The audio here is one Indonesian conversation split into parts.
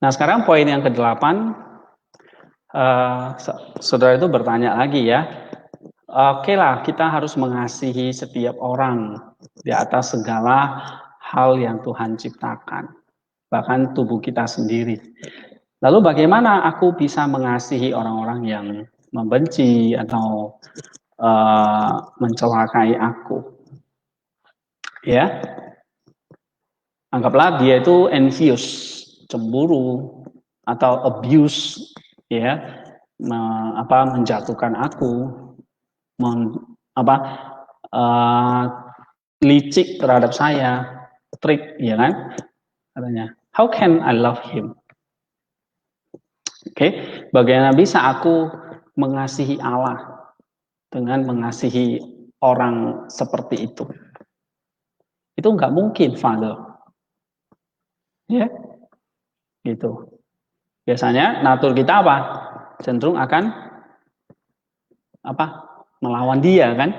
Nah, sekarang poin yang ke-8, saudara itu bertanya lagi ya. Oke lah, kita harus mengasihi setiap orang di atas segala hal yang Tuhan ciptakan, bahkan tubuh kita sendiri. Lalu bagaimana aku bisa mengasihi orang-orang yang membenci atau mencelakai aku? Ya, anggaplah dia itu envious, cemburu atau abuse, ya, menjatuhkan aku, uh, licik terhadap saya, trik, ya kan? Katanya, how can I love him? Oke, bagaimana bisa aku mengasihi Allah dengan mengasihi orang seperti itu? Itu nggak mungkin, Father. Ya, gitu. Biasanya natur kita apa? Cenderung akan apa? Melawan dia kan?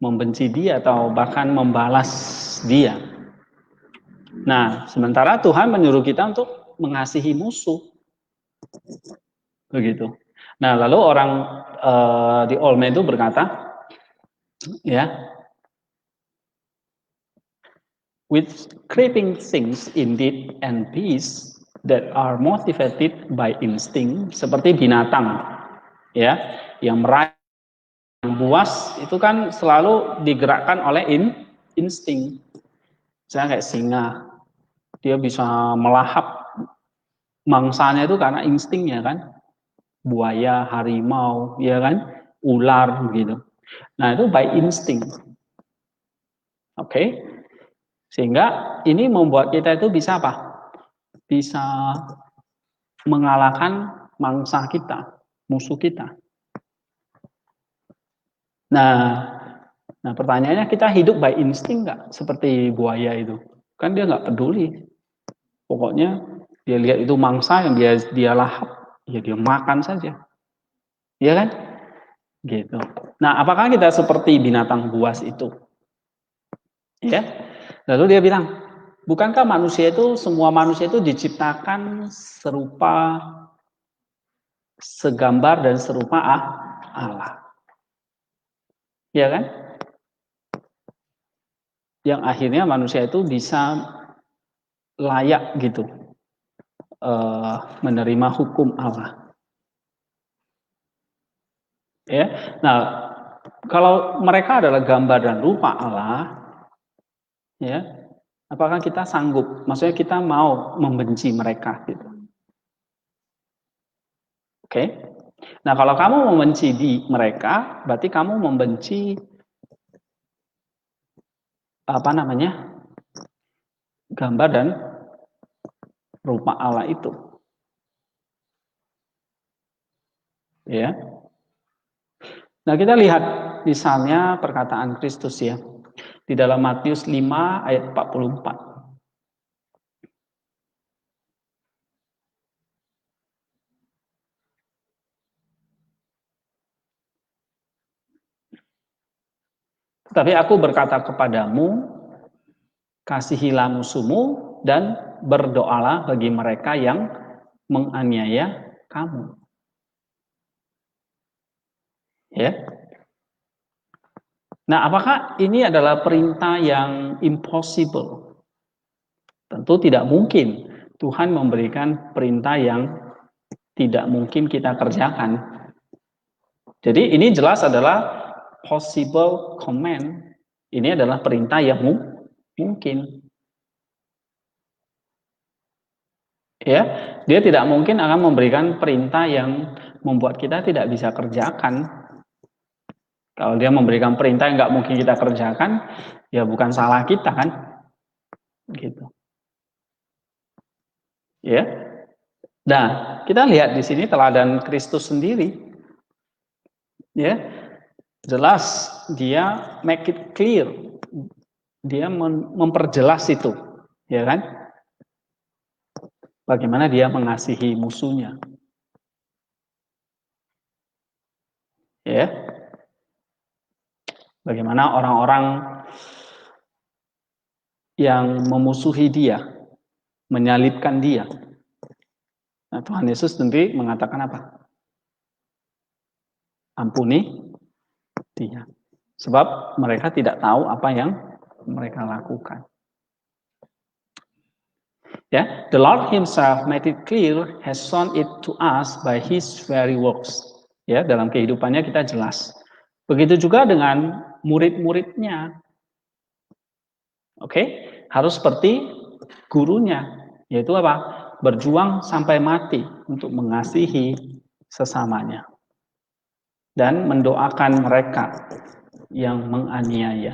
Membenci dia atau bahkan membalas dia. Nah, sementara Tuhan menyuruh kita untuk mengasihi musuh. Begitu. Nah, lalu orang di Olme itu berkata, ya, with creeping things indeed and beasts that are motivated by instinct, seperti binatang, ya, yang meraih, yang buas itu kan selalu digerakkan oleh insting. Misalnya kayak singa, dia bisa melahap mangsanya itu karena instingnya kan. Buaya, harimau, ya kan, ular gitu. Nah itu by insting, oke? Sehingga ini membuat kita itu bisa apa? Bisa mengalahkan mangsa kita, musuh kita. Nah, pertanyaannya kita hidup by insting nggak? Seperti buaya itu, kan dia nggak peduli. Pokoknya dia lihat itu mangsa yang dia lahap, ya dia makan saja, ya kan? Gitu. Nah, apakah kita seperti binatang buas itu? Ya. Lalu dia bilang, bukankah semua manusia itu diciptakan serupa, segambar dan serupa Allah. Ya kan? Yang akhirnya manusia itu bisa layak gitu menerima hukum Allah. Ya. Nah, kalau mereka adalah gambar dan rupa Allah, ya, apakah kita sanggup? Maksudnya kita mau membenci mereka gitu. Oke. Nah, kalau kamu membenci mereka, berarti kamu membenci apa namanya? Gambar dan rupa Allah itu. Ya. Nah, kita lihat misalnya perkataan Kristus ya. Di dalam Matius 5 ayat 44. Tapi aku berkata kepadamu, kasihilah musuhmu dan berdoalah bagi mereka yang menganiaya kamu. Ya. Nah, apakah ini adalah perintah yang impossible? Tentu tidak mungkin Tuhan memberikan perintah yang tidak mungkin kita kerjakan. Jadi ini jelas adalah possible command. Ini adalah perintah yang mungkin. Ya, dia tidak mungkin akan memberikan perintah yang membuat kita tidak bisa kerjakan. Kalau dia memberikan perintah yang nggak mungkin kita kerjakan, ya bukan salah kita kan, gitu. Ya. Nah, kita lihat di sini teladan Kristus sendiri. Ya, jelas dia make it clear. Dia memperjelas itu, ya kan? Bagaimana dia mengasihi musuhnya. Ya. Bagaimana orang-orang yang memusuhi dia, menyalibkan dia. Nah, Tuhan Yesus sendiri mengatakan apa? Ampuni dia. Sebab mereka tidak tahu apa yang mereka lakukan. Ya, the Lord Himself made it clear, has shown it to us by His very works. Ya, dalam kehidupannya kita jelas. Begitu juga dengan murid-muridnya. Oke, harus seperti gurunya, yaitu apa? Berjuang sampai mati untuk mengasihi sesamanya dan mendoakan mereka yang menganiaya.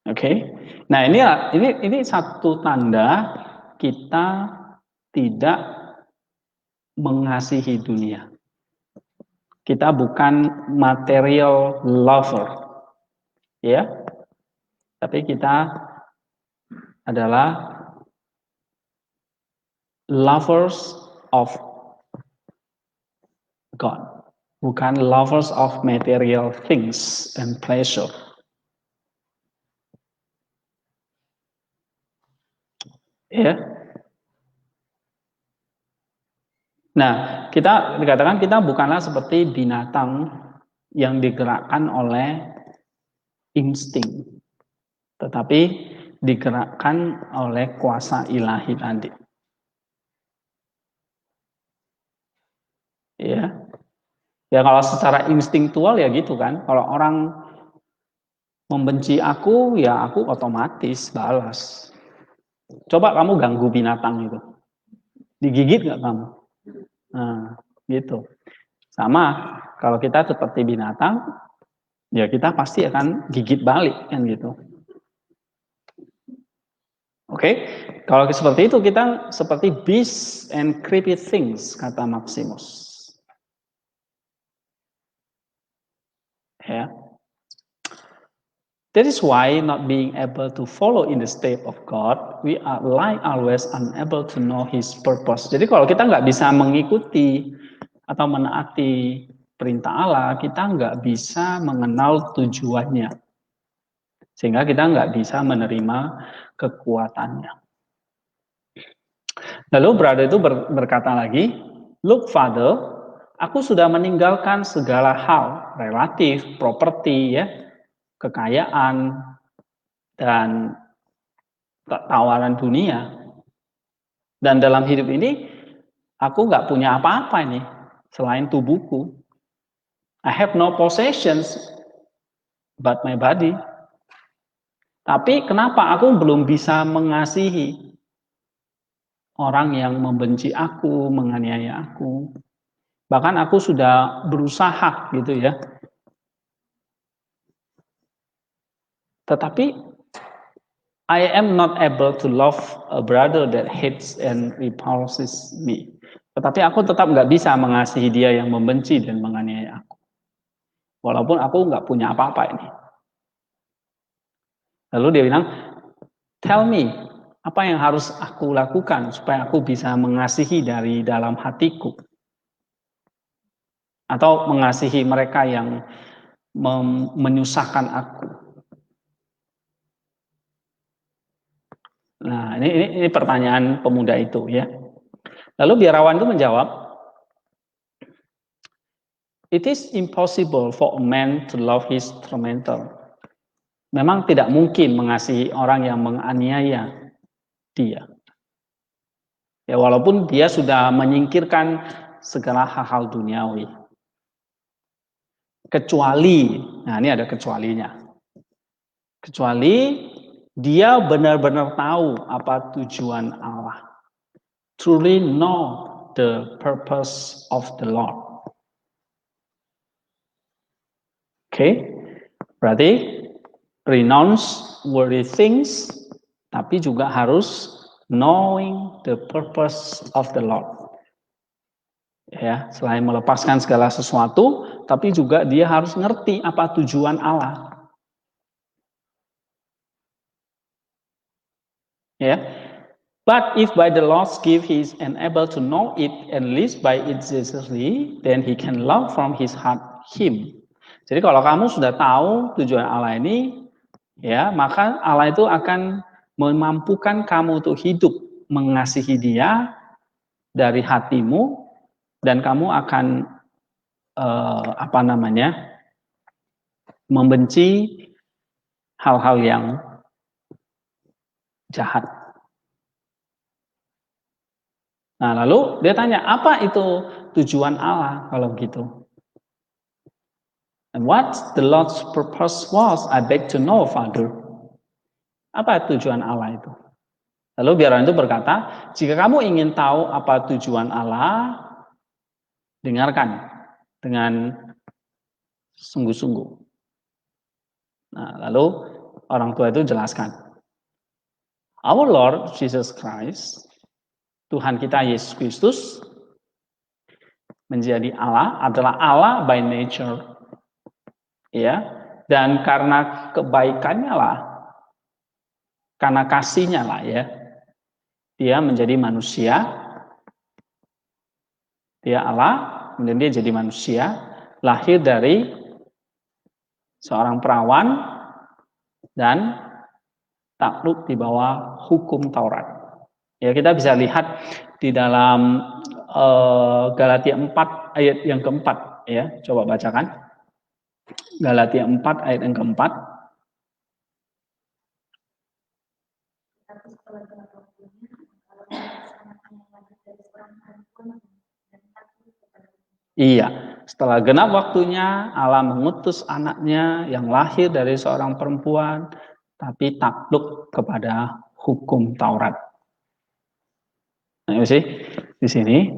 Oke, nah ini satu tanda kita tidak mengasihi dunia. Kita bukan material lover, ya, tapi kita adalah lovers of God, bukan lovers of material things and pleasure. Ya. Nah, kita dikatakan kita bukanlah seperti binatang yang digerakkan oleh insting, tetapi digerakkan oleh kuasa ilahi tadi. Ya. Ya kalau secara instingtual ya gitu kan. Kalau orang membenci aku, ya aku otomatis balas. Coba kamu ganggu binatang itu. Digigit nggak kamu? Nah, gitu. Sama, kalau kita seperti binatang, ya kita pasti akan gigit balik kan gitu. Oke, kalau seperti itu kita seperti beasts and creepy things, kata Maximus. Ya. That is why not being able to follow in the step of God, we are like always unable to know His purpose. Jadi kalau kita nggak bisa mengikuti atau menaati perintah Allah, kita nggak bisa mengenal tujuannya. Sehingga kita nggak bisa menerima kekuatannya. Lalu brother itu berkata lagi, "Look Father, aku sudah meninggalkan segala hal relatif, properti, ya, kekayaan, dan tawaran dunia. Dan dalam hidup ini, aku nggak punya apa-apa nih, selain tubuhku. I have no possessions but my body. Tapi kenapa aku belum bisa mengasihi orang yang membenci aku, menganiaya aku? Bahkan aku sudah berusaha gitu ya. Tetapi I am not able to love a brother that hates and repulses me. Tetapi aku tetap nggak bisa mengasihi dia yang membenci dan menganiaya aku. Walaupun aku nggak punya apa-apa ini. Lalu dia bilang, tell me, apa yang harus aku lakukan supaya aku bisa mengasihi dari dalam hatiku? Atau mengasihi mereka yang menyusahkan aku? Nah, ini pertanyaan pemuda itu ya. Lalu biarawan itu menjawab, it is impossible for a man to love his tormentor. Memang tidak mungkin mengasihi orang yang menganiaya dia. Ya walaupun dia sudah menyingkirkan segala hal-hal duniawi. Kecuali, nah ini ada kecualinya. Kecuali dia benar-benar tahu apa tujuan Allah. Truly know the purpose of the Lord. Oke, berarti renounce worldly things, tapi juga harus knowing the purpose of the Lord. Ya, selain melepaskan segala sesuatu, tapi juga dia harus ngerti apa tujuan Allah. Ya, but if by the Lord's gift he is unable to know it and live by it zealously, then he can love from his heart him. Jadi kalau kamu sudah tahu tujuan Allah ini, ya maka Allah itu akan memampukan kamu untuk hidup mengasihi dia dari hatimu, dan kamu akan membenci hal-hal yang jahat. Nah, lalu dia tanya, apa itu tujuan Allah kalau gitu? And what the Lord's purpose was, I beg to know, Father. Apa tujuan Allah itu? Lalu biarawan itu berkata, jika kamu ingin tahu apa tujuan Allah, dengarkan dengan sungguh-sungguh. Nah, lalu orang tua itu jelaskan, Our Lord Jesus Christ, Tuhan kita Yesus Kristus, menjadi Allah, adalah Allah by nature, ya, dan karena kebaikannya lah, karena kasihnya lah, ya, dia menjadi manusia, dia Allah, kemudian dia jadi manusia, lahir dari seorang perawan dan takluk di bawah hukum Taurat. Ya, kita bisa lihat di dalam Galatia 4 ayat yang keempat, ya, coba bacakan. Galatia 4 ayat yang keempat. Iya, setelah genap waktunya Allah mengutus anaknya yang lahir dari seorang perempuan, tapi takluk kepada hukum Taurat. Nah, sih di sini,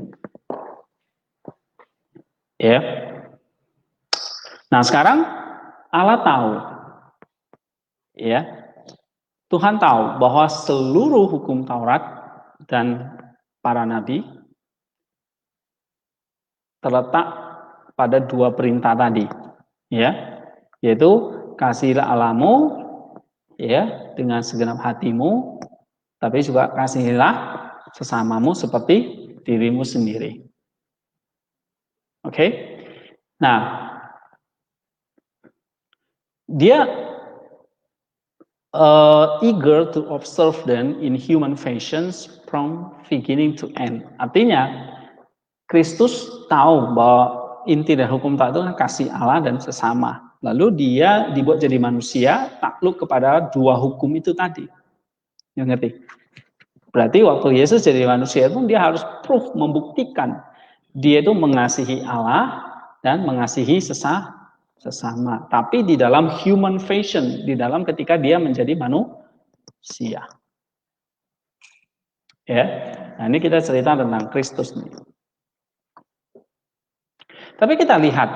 ya. Nah, sekarang Allah tahu, ya, Tuhan tahu bahwa seluruh hukum Taurat dan para nabi terletak pada dua perintah tadi, ya, yaitu kasihilah Allahmu, ya, dengan segenap hatimu, tapi juga kasihilah sesamamu seperti dirimu sendiri. Oke? Nah, dia eager to observe them in human fashions from beginning to end. Artinya, Kristus tahu bahwa inti dari hukum Taurat itu kan kasih Allah dan sesama. Lalu dia dibuat jadi manusia, takluk kepada dua hukum itu tadi. Yang ngerti? Berarti waktu Yesus jadi manusia itu dia harus membuktikan dia itu mengasihi Allah dan mengasihi sesama. Tapi di dalam human fashion, di dalam ketika dia menjadi manusia. Ya, nah ini kita cerita tentang Kristus nih. Tapi kita lihat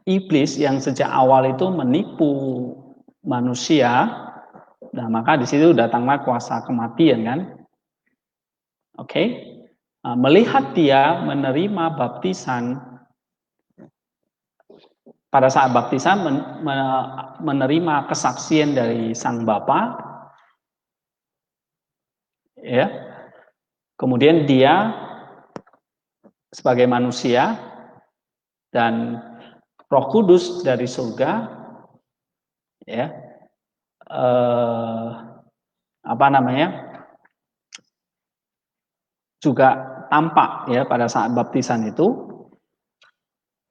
iblis yang sejak awal itu menipu manusia, nah maka di situ datanglah kuasa kematian kan. Oke. Nah, melihat dia menerima baptisan, pada saat baptisan menerima kesaksian dari Sang Bapa, ya. Kemudian dia sebagai manusia dan Roh Kudus dari surga, ya, juga tampak ya pada saat baptisan itu.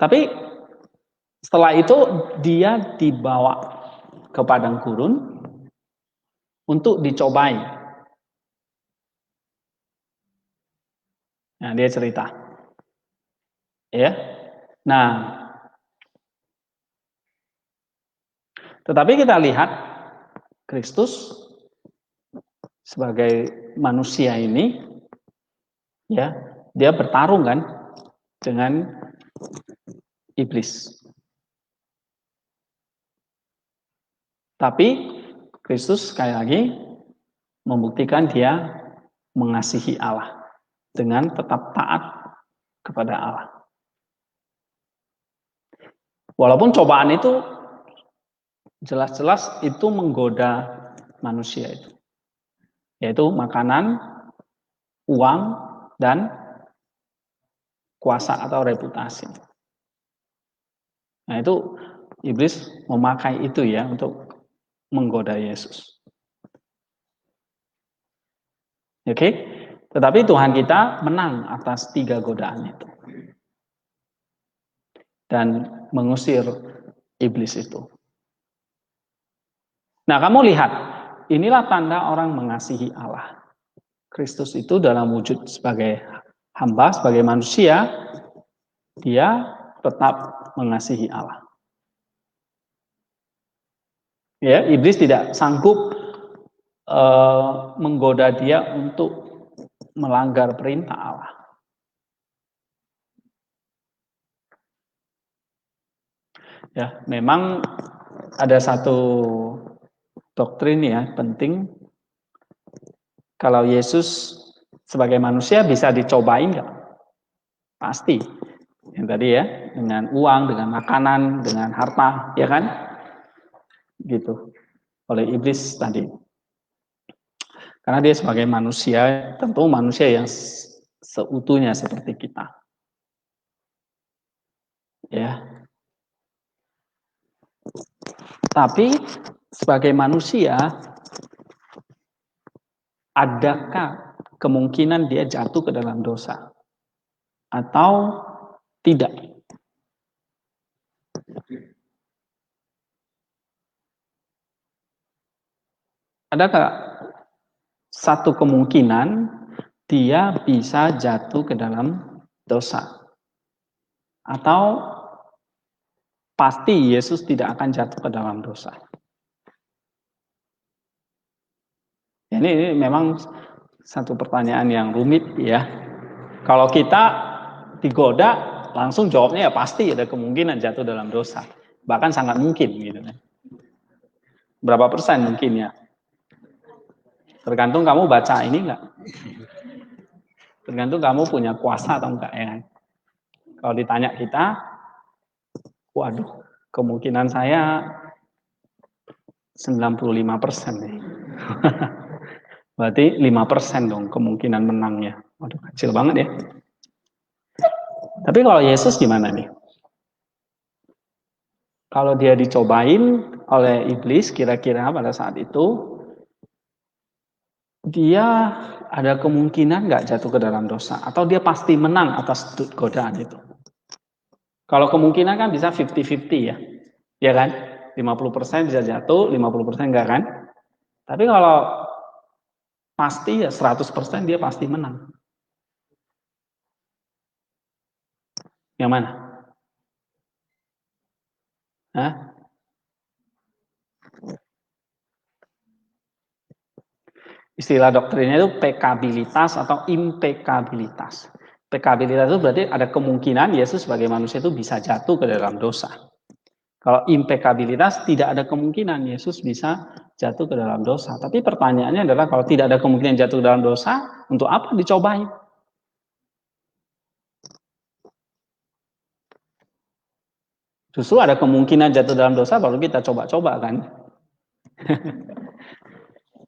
Tapi setelah itu dia dibawa ke padang gurun untuk dicobai. Nah, dia cerita. Ya. Nah, tetapi kita lihat Kristus sebagai manusia ini, ya, dia bertarung kan dengan iblis. Tapi Kristus sekali lagi membuktikan dia mengasihi Allah dengan tetap taat kepada Allah. Walaupun cobaan itu jelas-jelas itu menggoda manusia itu, yaitu makanan, uang, dan kuasa atau reputasi. Nah, itu iblis memakai itu ya untuk menggoda Yesus. Oke, tetapi Tuhan kita menang atas 3 godaan itu dan mengusir iblis itu. Nah, kamu lihat, inilah tanda orang mengasihi Allah. Kristus itu dalam wujud sebagai hamba, sebagai manusia, dia tetap mengasihi Allah. Ya, iblis tidak sanggup menggoda dia untuk melanggar perintah Allah. Ya, memang ada satu doktrin ya penting. Kalau Yesus sebagai manusia bisa dicobain nggak? Pasti. Yang tadi ya, dengan uang, dengan makanan, dengan harta, ya kan? Gitu. Oleh iblis tadi. Karena dia sebagai manusia, tentu manusia yang seutuhnya seperti kita. Ya. Tapi sebagai manusia, adakah kemungkinan dia jatuh ke dalam dosa? Atau tidak? Adakah satu kemungkinan dia bisa jatuh ke dalam dosa? Atau pasti Yesus tidak akan jatuh ke dalam dosa? Ini memang satu pertanyaan yang rumit ya. Kalau kita digoda, langsung jawabnya ya pasti ada kemungkinan jatuh dalam dosa. Bahkan sangat mungkin gitu kan. Berapa persen mungkin ya? Tergantung kamu baca ini enggak. Tergantung kamu punya kuasa atau enggak ya. Kalau ditanya kita, waduh, kemungkinan saya 95% nih. Berarti 5% dong kemungkinan menangnya. Waduh, kecil banget ya. Tapi kalau Yesus gimana nih? Kalau dia dicobain oleh iblis kira-kira pada saat itu, dia ada kemungkinan nggak jatuh ke dalam dosa? Atau dia pasti menang atas godaan itu? Kalau kemungkinan kan bisa 50-50 ya. Ya kan? 50% bisa jatuh, 50% enggak kan? Tapi kalau pasti ya 100% dia pasti menang. Yang mana? Hah? Istilah doktrinnya itu pekabilitas atau impekabilitas. Pekabilitas itu berarti ada kemungkinan Yesus sebagai manusia itu bisa jatuh ke dalam dosa. Kalau impekabilitas tidak ada kemungkinan Yesus bisa jatuh ke dalam dosa. Tapi pertanyaannya adalah kalau tidak ada kemungkinan jatuh ke dalam dosa, untuk apa dicobain? Justru ada kemungkinan jatuh dalam dosa baru kita coba-coba kan.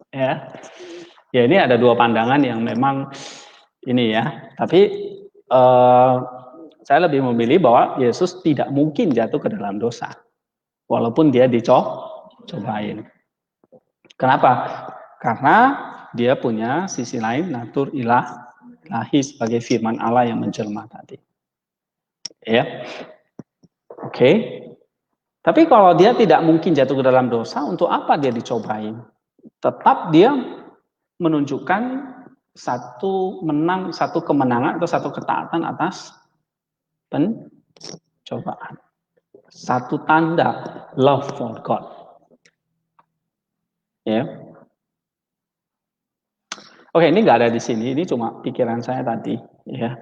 Ya. Ya ini ada dua pandangan yang memang ini ya. Tapi saya lebih memilih bahwa Yesus tidak mungkin jatuh ke dalam dosa. Walaupun dia dicobain. Kenapa? Karena dia punya sisi lain natur ilahi sebagai firman Allah yang menjelma tadi. Ya. Oke. Tapi kalau dia tidak mungkin jatuh ke dalam dosa, untuk apa dia dicobain? Tetap dia menunjukkan satu kemenangan atau satu ketaatan atas pencobaan. Satu tanda love for God. Ya. Oke, ini nggak ada di sini. Ini cuma pikiran saya tadi. Ya.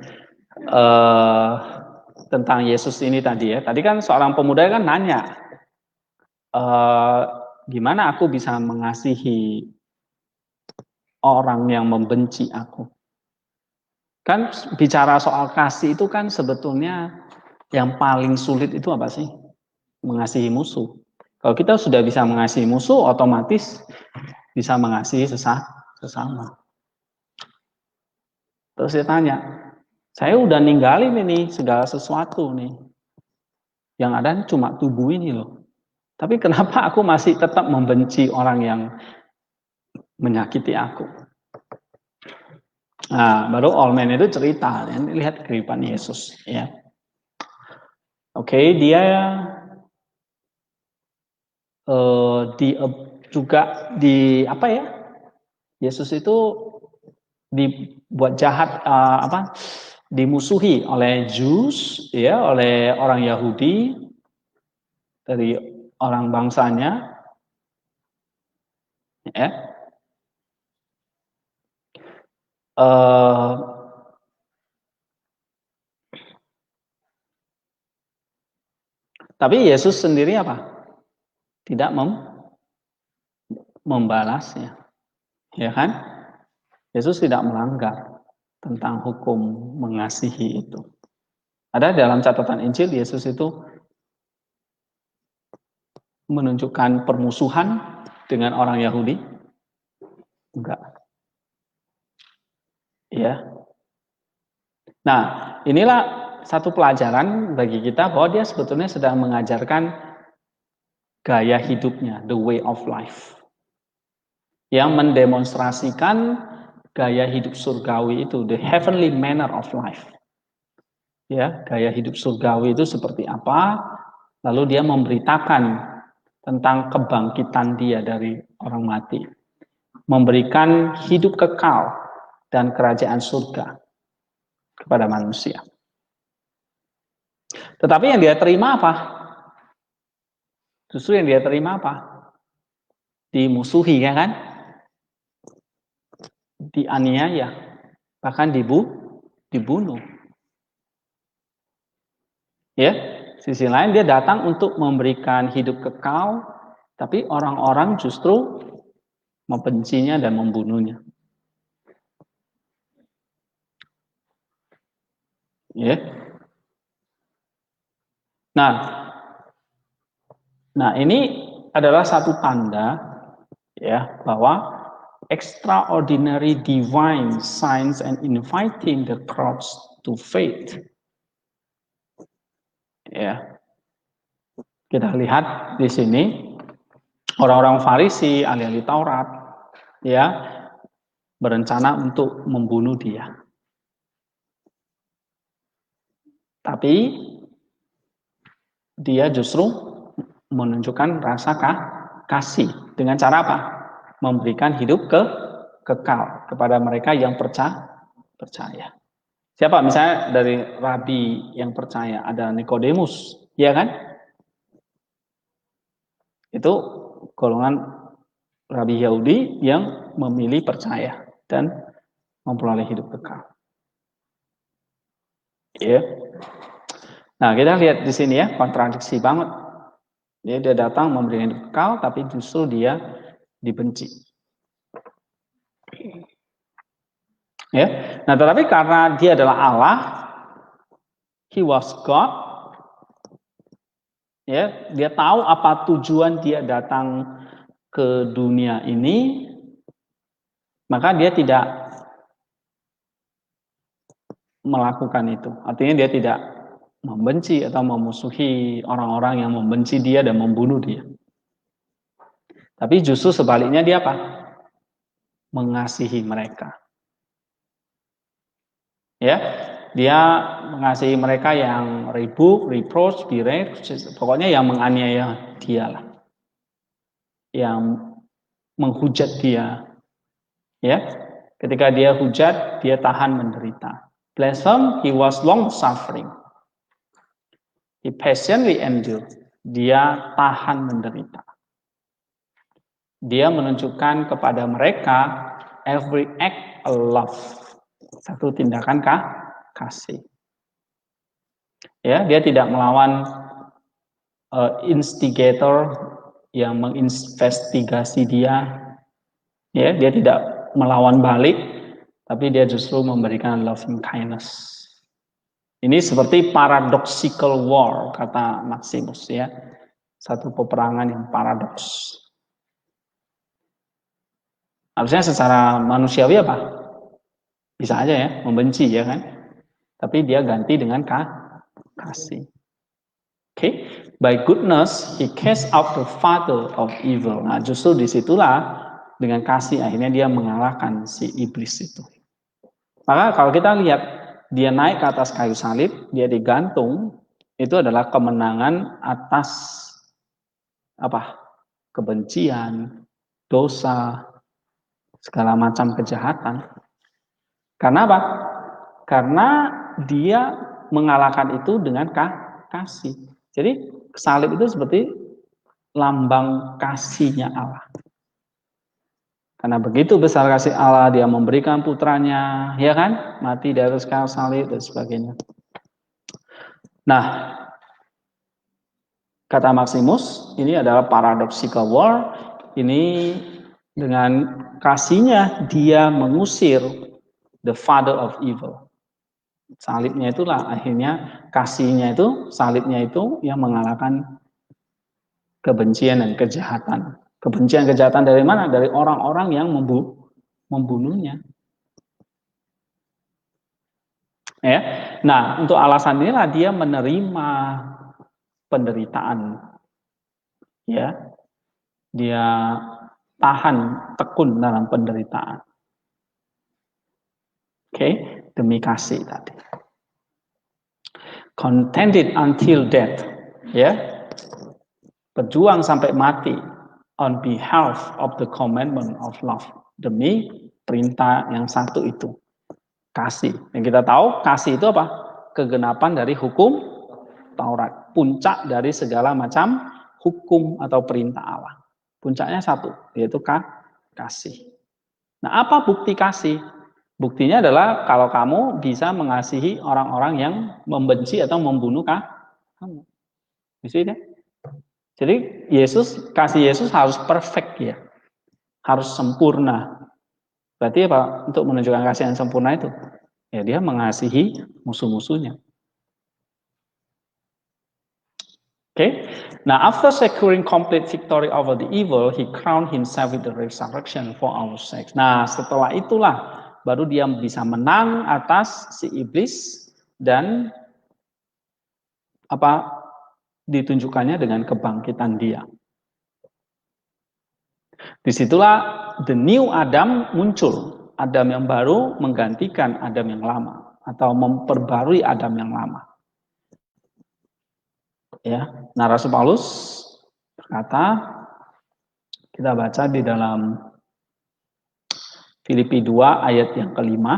Tentang Yesus ini tadi ya. Tadi kan seorang pemuda kan nanya, gimana aku bisa mengasihi orang yang membenci aku? Kan bicara soal kasih itu kan sebetulnya yang paling sulit itu apa sih? Mengasihi musuh. Kalau kita sudah bisa mengasihi musuh, otomatis bisa mengasihi sesama. Terus dia tanya, saya udah ninggalin ini segala sesuatu nih. Yang ada cuma tubuh ini loh. Tapi kenapa aku masih tetap membenci orang yang menyakiti aku? Nah, baru Old Man itu cerita, ya, lihat kehidupan Yesus, ya. Oke, dia juga di apa ya? Yesus itu dibuat jahat, dimusuhi oleh Jews, ya, oleh orang Yahudi dari orang bangsanya, ya. Tapi Yesus sendiri apa? Tidak membalasnya, ya kan? Yesus tidak melanggar tentang hukum mengasihi itu. Ada dalam catatan Injil Yesus itu menunjukkan permusuhan dengan orang Yahudi? Enggak. Ya. Nah, inilah satu pelajaran bagi kita bahwa dia sebetulnya sedang mengajarkan gaya hidupnya, the way of life. Yang mendemonstrasikan gaya hidup surgawi itu, the heavenly manner of life. Ya, gaya hidup surgawi itu seperti apa? Lalu dia memberitakan tentang kebangkitan dia dari orang mati. Memberikan hidup kekal dan kerajaan surga kepada manusia. Tetapi yang dia terima apa? Justru yang dia terima apa? Dimusuhi, ya kan? Dianiaya, bahkan dibunuh. Ya, sisi lain dia datang untuk memberikan hidup kekal, tapi orang-orang justru membencinya dan membunuhnya. Ya. Nah ini adalah satu tanda ya bahwa extraordinary divine signs and inviting the crowds to faith. Ya. Kita lihat di sini orang-orang Farisi, ahli-ahli Taurat ya berencana untuk membunuh dia. Tapi dia justru menunjukkan rasa kasih dengan cara apa? Memberikan hidup kekal kepada mereka yang percaya. Siapa misalnya dari rabi yang percaya? Ada Nikodemus, ya kan? Itu golongan rabi Yahudi yang memilih percaya dan memperoleh hidup kekal. Ya. Nah, kita lihat di sini ya, kontradiksi banget. Dia datang memberikan hidup kekal, tapi justru dia dibenci. Ya. Nah, tetapi karena dia adalah Allah, he was God. Ya, dia tahu apa tujuan dia datang ke dunia ini, maka dia tidak melakukan itu. Artinya dia tidak membenci atau memusuhi orang-orang yang membenci dia dan membunuh dia. Tapi justru sebaliknya dia apa? Mengasihi mereka. Ya, dia mengasihi mereka yang reproach, berate, pokoknya yang menganiaya dia lah. Yang menghujat dia. Ya, ketika dia hujat, dia tahan menderita. Bless him, he was long suffering. He patiently endured. Dia tahan menderita. Dia menunjukkan kepada mereka every act of love. Satu tindakan kasih. Ya, dia tidak melawan instigator yang menginvestigasi dia. Ya, dia tidak melawan balik, tapi dia justru memberikan loving kindness. Ini seperti paradoxical war, kata Maximus ya. Satu peperangan yang paradoks. Harusnya secara manusiawi apa? Bisa aja ya, membenci ya kan. Tapi dia ganti dengan kasih. Oke, by goodness he cast out the father of evil. Nah, justru disitulah dengan kasih akhirnya dia mengalahkan si iblis itu. Maka kalau kita lihat dia naik ke atas kayu salib, dia digantung, itu adalah kemenangan atas apa? Kebencian, dosa, segala macam kejahatan. Karena apa? Karena dia mengalahkan itu dengan kasih. Jadi salib itu seperti lambang kasihnya Allah. Karena begitu besar kasih Allah, dia memberikan putranya, ya kan? Mati di atas kayu salib dan sebagainya. Nah, kata Maximus, ini adalah paradoxical war. Ini dengan kasihnya dia mengusir the father of evil. Salibnya itulah akhirnya kasihnya itu, salibnya itu yang mengalahkan kebencian dan kejahatan. Kebencian kejahatan dari mana? Dari orang-orang yang membunuhnya. Ya. Nah, untuk alasan inilah dia menerima penderitaan. Ya. Dia tahan tekun dalam penderitaan. Oke, demi kasih tadi. Contented until death. Ya. Berjuang sampai mati on behalf of the commandment of love. Demi perintah yang satu itu. Kasih. Yang kita tahu kasih itu apa? Kegenapan dari hukum Taurat. Puncak dari segala macam hukum atau perintah Allah. Puncaknya satu, yaitu kasih. Nah, apa bukti kasih? Buktinya adalah kalau kamu bisa mengasihi orang-orang yang membenci atau membunuh kamu. Bisa ya? Jadi kasih Yesus harus perfect ya. Harus sempurna. Berarti apa? Untuk menunjukkan kasih yang sempurna itu, ya dia mengasihi musuh-musuhnya. Okay. Now, after securing complete victory over the evil, he crowned himself with the resurrection for our sake. Nah, setelah itulah baru dia bisa menang atas si iblis dan apa ditunjukkannya dengan kebangkitan dia. Disitulah the new Adam muncul. Adam yang baru menggantikan Adam yang lama atau memperbarui Adam yang lama. Ya, nah Rasul Paulus berkata, kita baca di dalam Filipi 2 ayat yang kelima.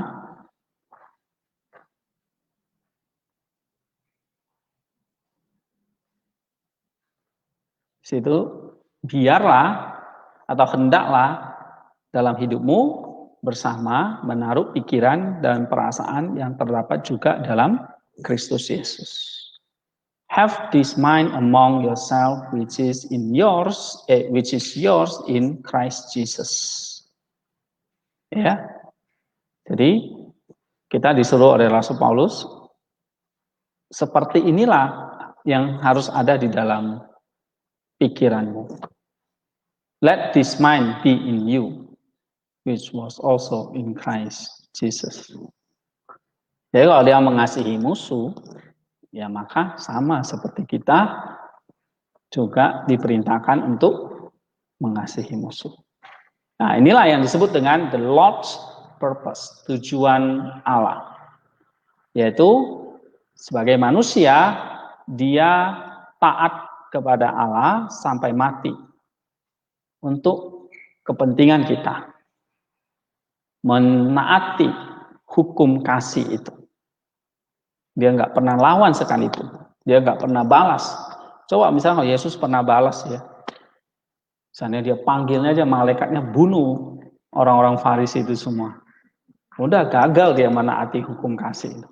Situ biarlah atau hendaklah dalam hidupmu bersama menaruh pikiran dan perasaan yang terdapat juga dalam Kristus Yesus. Have this mind among yourself which is yours in Christ Jesus. Ya. Jadi kita disuruh oleh Rasul Paulus seperti inilah yang harus ada di dalam pikiranmu. Let this mind be in you, which was also in Christ Jesus. Jadi kalau dia mengasihi musuh, ya maka sama seperti kita juga diperintahkan untuk mengasihi musuh. Nah, inilah yang disebut dengan the Lord's purpose, tujuan Allah. Yaitu sebagai manusia, dia taat kepada Allah sampai mati untuk kepentingan kita. Menaati hukum kasih itu. Dia nggak pernah lawan sekalipun. Dia nggak pernah balas. Coba misalnya kalau Yesus pernah balas ya. Misalnya dia panggilnya aja malaikatnya bunuh orang-orang Farisi itu semua. Udah gagal dia menaati hukum kasih itu.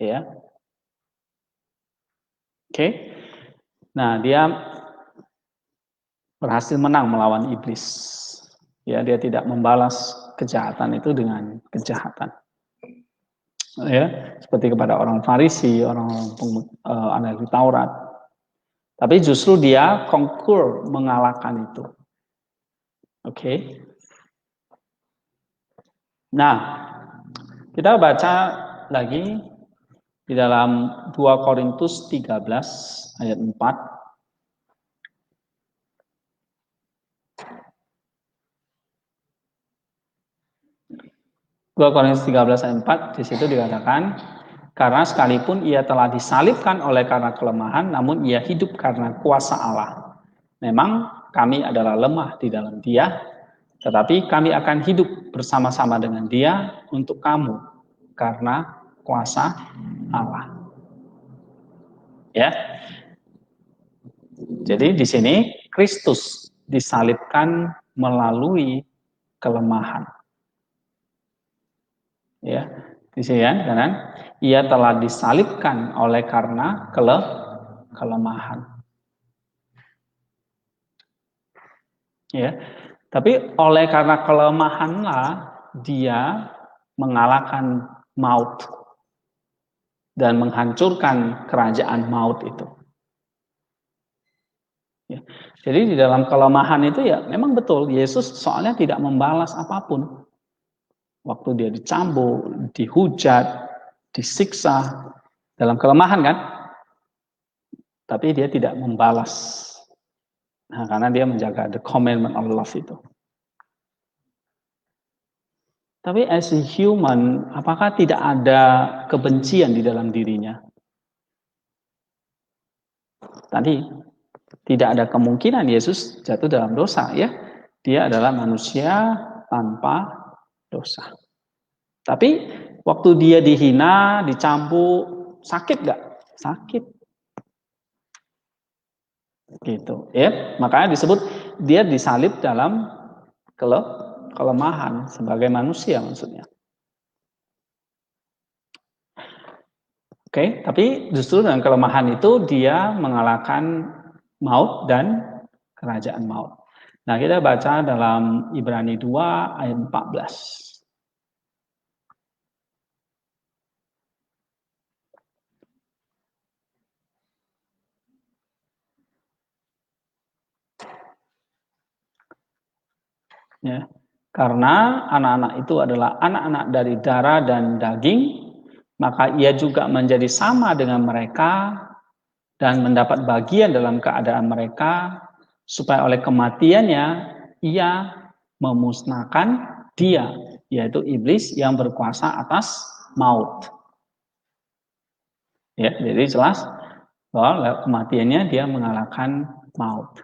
Ya. Oke. Nah, dia berhasil menang melawan iblis. Ya, dia tidak membalas kejahatan itu dengan kejahatan. Ya, seperti kepada orang Farisi, orang-orang ahli Taurat. Tapi justru dia konkur mengalahkan itu. Oke. Nah, kita baca lagi di dalam 2 Korintus 13 ayat 4. 2 Korintus 13 ayat 4 di situ dikatakan, karena sekalipun ia telah disalibkan oleh karena kelemahan, namun ia hidup karena kuasa Allah. Memang kami adalah lemah di dalam Dia, tetapi kami akan hidup bersama-sama dengan Dia untuk kamu karena kuasa Allah. Ya. Jadi di sini Kristus disalibkan melalui kelemahan. Ya, di sini kan, ia telah disalibkan oleh karena kelemahan. Ya, tapi oleh karena kelemahanlah dia mengalahkan maut dan menghancurkan kerajaan maut itu. Ya. Jadi di dalam kelemahan itu ya memang betul Yesus soalnya tidak membalas apapun. Waktu dia dicambuk, dihujat, disiksa dalam kelemahan kan, tapi dia tidak membalas. Nah, karena dia menjaga the commandment of love itu. Tapi as a human, apakah tidak ada kebencian di dalam dirinya? Tadi tidak ada kemungkinan Yesus jatuh dalam dosa ya. Dia adalah manusia tanpa dosa. Tapi waktu dia dihina, dicambuk, sakit gak? Sakit. Gitu ya. Makanya disebut dia disalib dalam kelemahan sebagai manusia maksudnya. Oke, tapi justru dengan kelemahan itu dia mengalahkan maut dan kerajaan maut. Nah, kita baca dalam Ibrani 2 ayat 14. Ya. Karena anak-anak itu adalah anak-anak dari darah dan daging, maka ia juga menjadi sama dengan mereka dan mendapat bagian dalam keadaan mereka, supaya oleh kematiannya ia memusnahkan dia, yaitu iblis yang berkuasa atas maut. Ya, jadi jelas bahwa lewat kematiannya dia mengalahkan maut.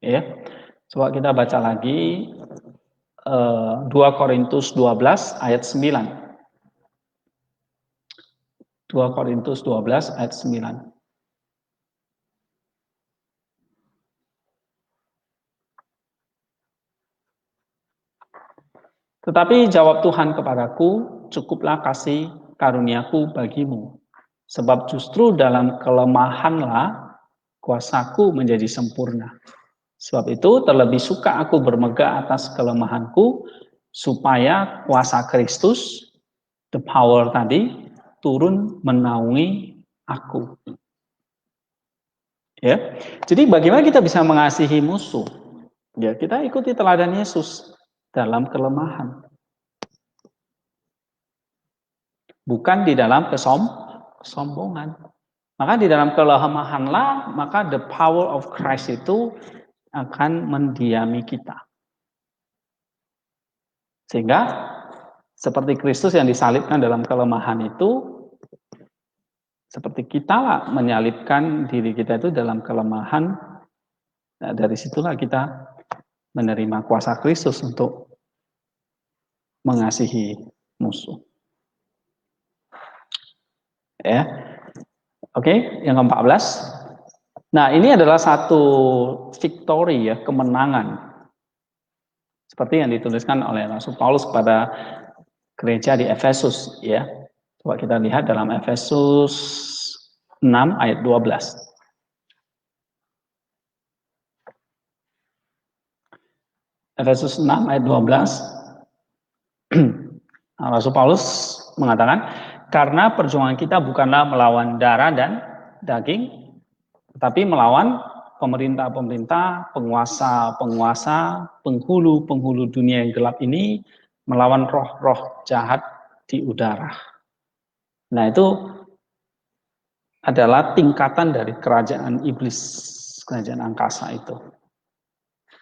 Ya, coba kita baca lagi 2 Korintus 12 ayat 9. 2 Korintus 12 ayat 9. Tetapi jawab Tuhan kepadaku, cukuplah kasih karuniaku bagimu. Sebab justru dalam kelemahanlah kuasaku menjadi sempurna. Sebab itu terlebih suka aku bermegah atas kelemahanku, supaya kuasa Kristus, the power tadi, turun menaungi aku. Ya, jadi bagaimana kita bisa mengasihi musuh? Ya, kita ikuti teladan Yesus dalam kelemahan. Bukan di dalam kesombongan. Maka di dalam kelemahanlah, maka the power of Christ itu akan mendiami kita. Sehingga seperti Kristus yang disalibkan dalam kelemahan itu, seperti kita lah menyalibkan diri kita itu dalam kelemahan. Nah, dari situlah kita menerima kuasa Kristus untuk mengasihi musuh. Ya. Oke, yang ke-14. Nah, ini adalah satu victory ya, kemenangan. Seperti yang dituliskan oleh Rasul Paulus kepada gereja di Efesus ya. Coba kita lihat dalam Efesus 6 ayat 12. Efesus 6 ayat 12. Rasul Paulus mengatakan, karena perjuangan kita bukanlah melawan darah dan daging, tetapi melawan pemerintah-pemerintah, penguasa-penguasa, penghulu-penghulu dunia yang gelap ini, melawan roh-roh jahat di udara. Nah, itu adalah tingkatan dari kerajaan iblis, kerajaan angkasa itu.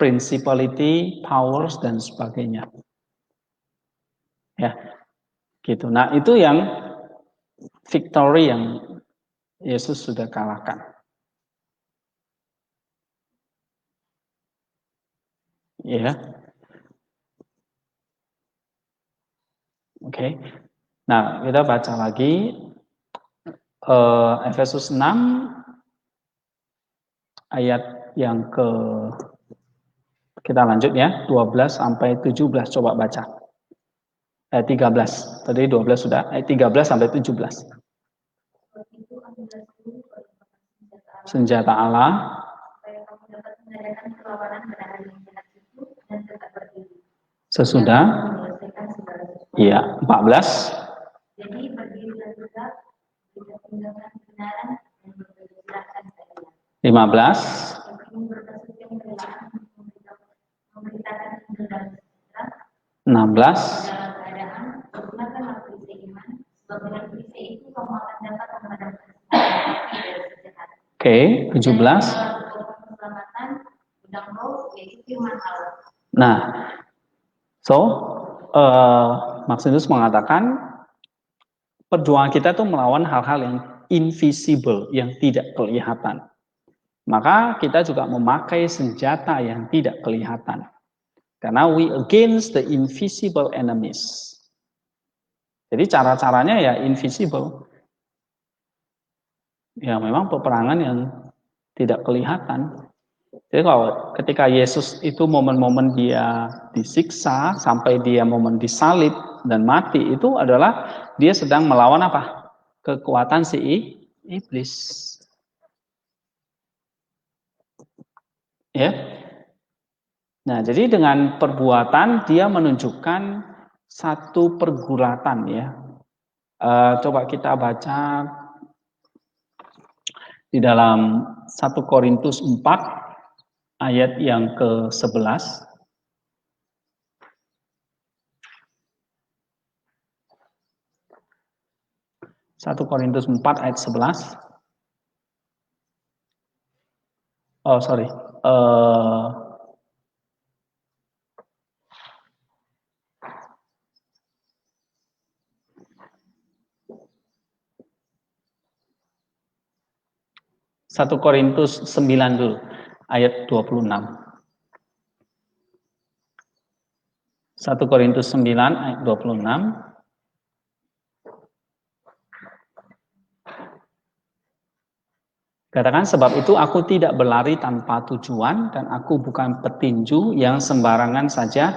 principality, powers, dan sebagainya. Ya, gitu. Nah, itu yang victory yang Yesus sudah kalahkan. Ya. Oke. Nah, kita baca lagi Efesus 6 ayat yang kita lanjut ya, 12 sampai 17 coba baca. Ayat 13. Tadi 12 sudah, ayat 13 sampai 17. Senjata Allah. Sesudah. Iya, 14. Jadi berdirilah tegak, tinggalkan kebenaran dan berjalan 15. Memberitakan 16. Oke, 17. Nah, Maximus mengatakan perjuangan kita itu melawan hal-hal yang invisible, yang tidak kelihatan. Maka kita juga memakai senjata yang tidak kelihatan. Karena we against the invisible enemies. Jadi cara-caranya ya invisible. Ya memang peperangan yang tidak kelihatan. Jadi kalau ketika Yesus itu momen-momen dia disiksa, sampai dia momen disalib dan mati, itu adalah dia sedang melawan apa? Kekuatan si iblis. Ya. Nah, jadi dengan perbuatan dia menunjukkan satu pergulatan ya. Coba kita baca di dalam 1 Korintus 4 ayat yang ke-11. 1 Korintus 4 ayat 11. Oh, sorry. 1 Korintus 9 dulu, ayat 26. 1 Korintus 9 ayat 26. Katakan, sebab itu aku tidak berlari tanpa tujuan dan aku bukan petinju yang sembarangan saja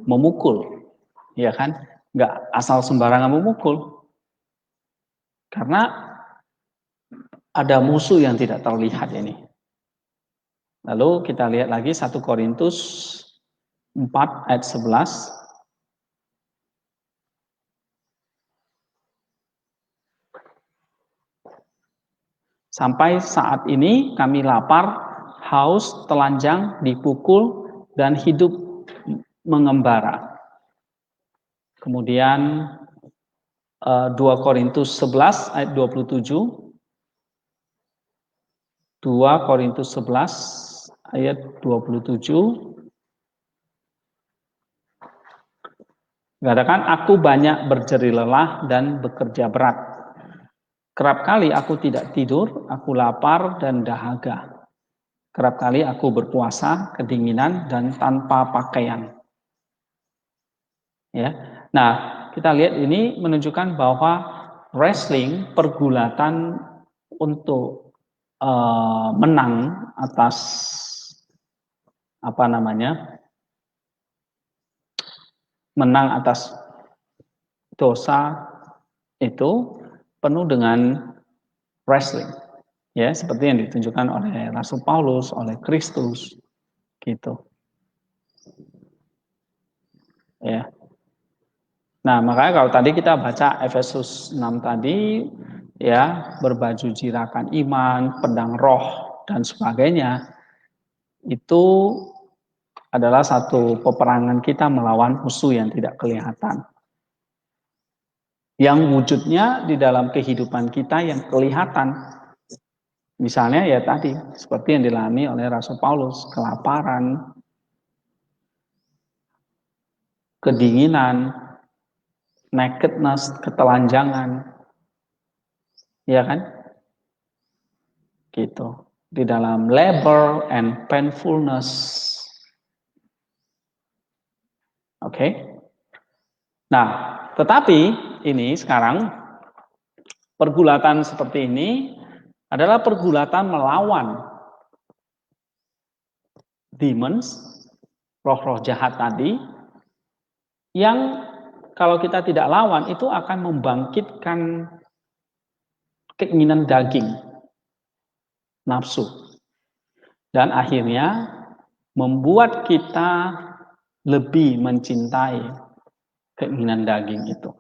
memukul. Ya kan? Nggak asal sembarangan memukul. Karena ada musuh yang tidak terlihat ini. Lalu kita lihat lagi 1 Korintus 4 ayat 11. Sampai saat ini kami lapar, haus, telanjang, dipukul, dan hidup mengembara. Kemudian 2 Korintus 11 ayat 27. 2 Korintus 11 ayat 27. Katakan, aku banyak berjerih lelah dan bekerja berat. Kerap kali aku tidak tidur, aku lapar dan dahaga. Kerap kali aku berpuasa, kedinginan dan tanpa pakaian. Ya. Nah, kita lihat ini menunjukkan bahwa wrestling, pergulatan untuk menang atas menang atas dosa itu penuh dengan wrestling, ya, seperti yang ditunjukkan oleh Rasul Paulus, oleh Kristus, gitu. Ya. Nah, makanya kalau tadi kita baca Efesus 6 tadi, ya, berbaju jirakan iman, pedang roh, dan sebagainya, itu adalah satu peperangan kita melawan musuh yang tidak kelihatan. Yang wujudnya di dalam kehidupan kita yang kelihatan. Misalnya ya tadi, seperti yang dialami oleh Rasul Paulus, kelaparan, kedinginan, nakedness, ketelanjangan, ya kan? Gitu. Di dalam labor and painfulness. Oke. Nah, tetapi ini sekarang pergulatan seperti ini adalah pergulatan melawan demons, roh-roh jahat tadi, yang kalau kita tidak lawan itu akan membangkitkan keinginan daging, nafsu, dan akhirnya membuat kita lebih mencintai keinginan daging itu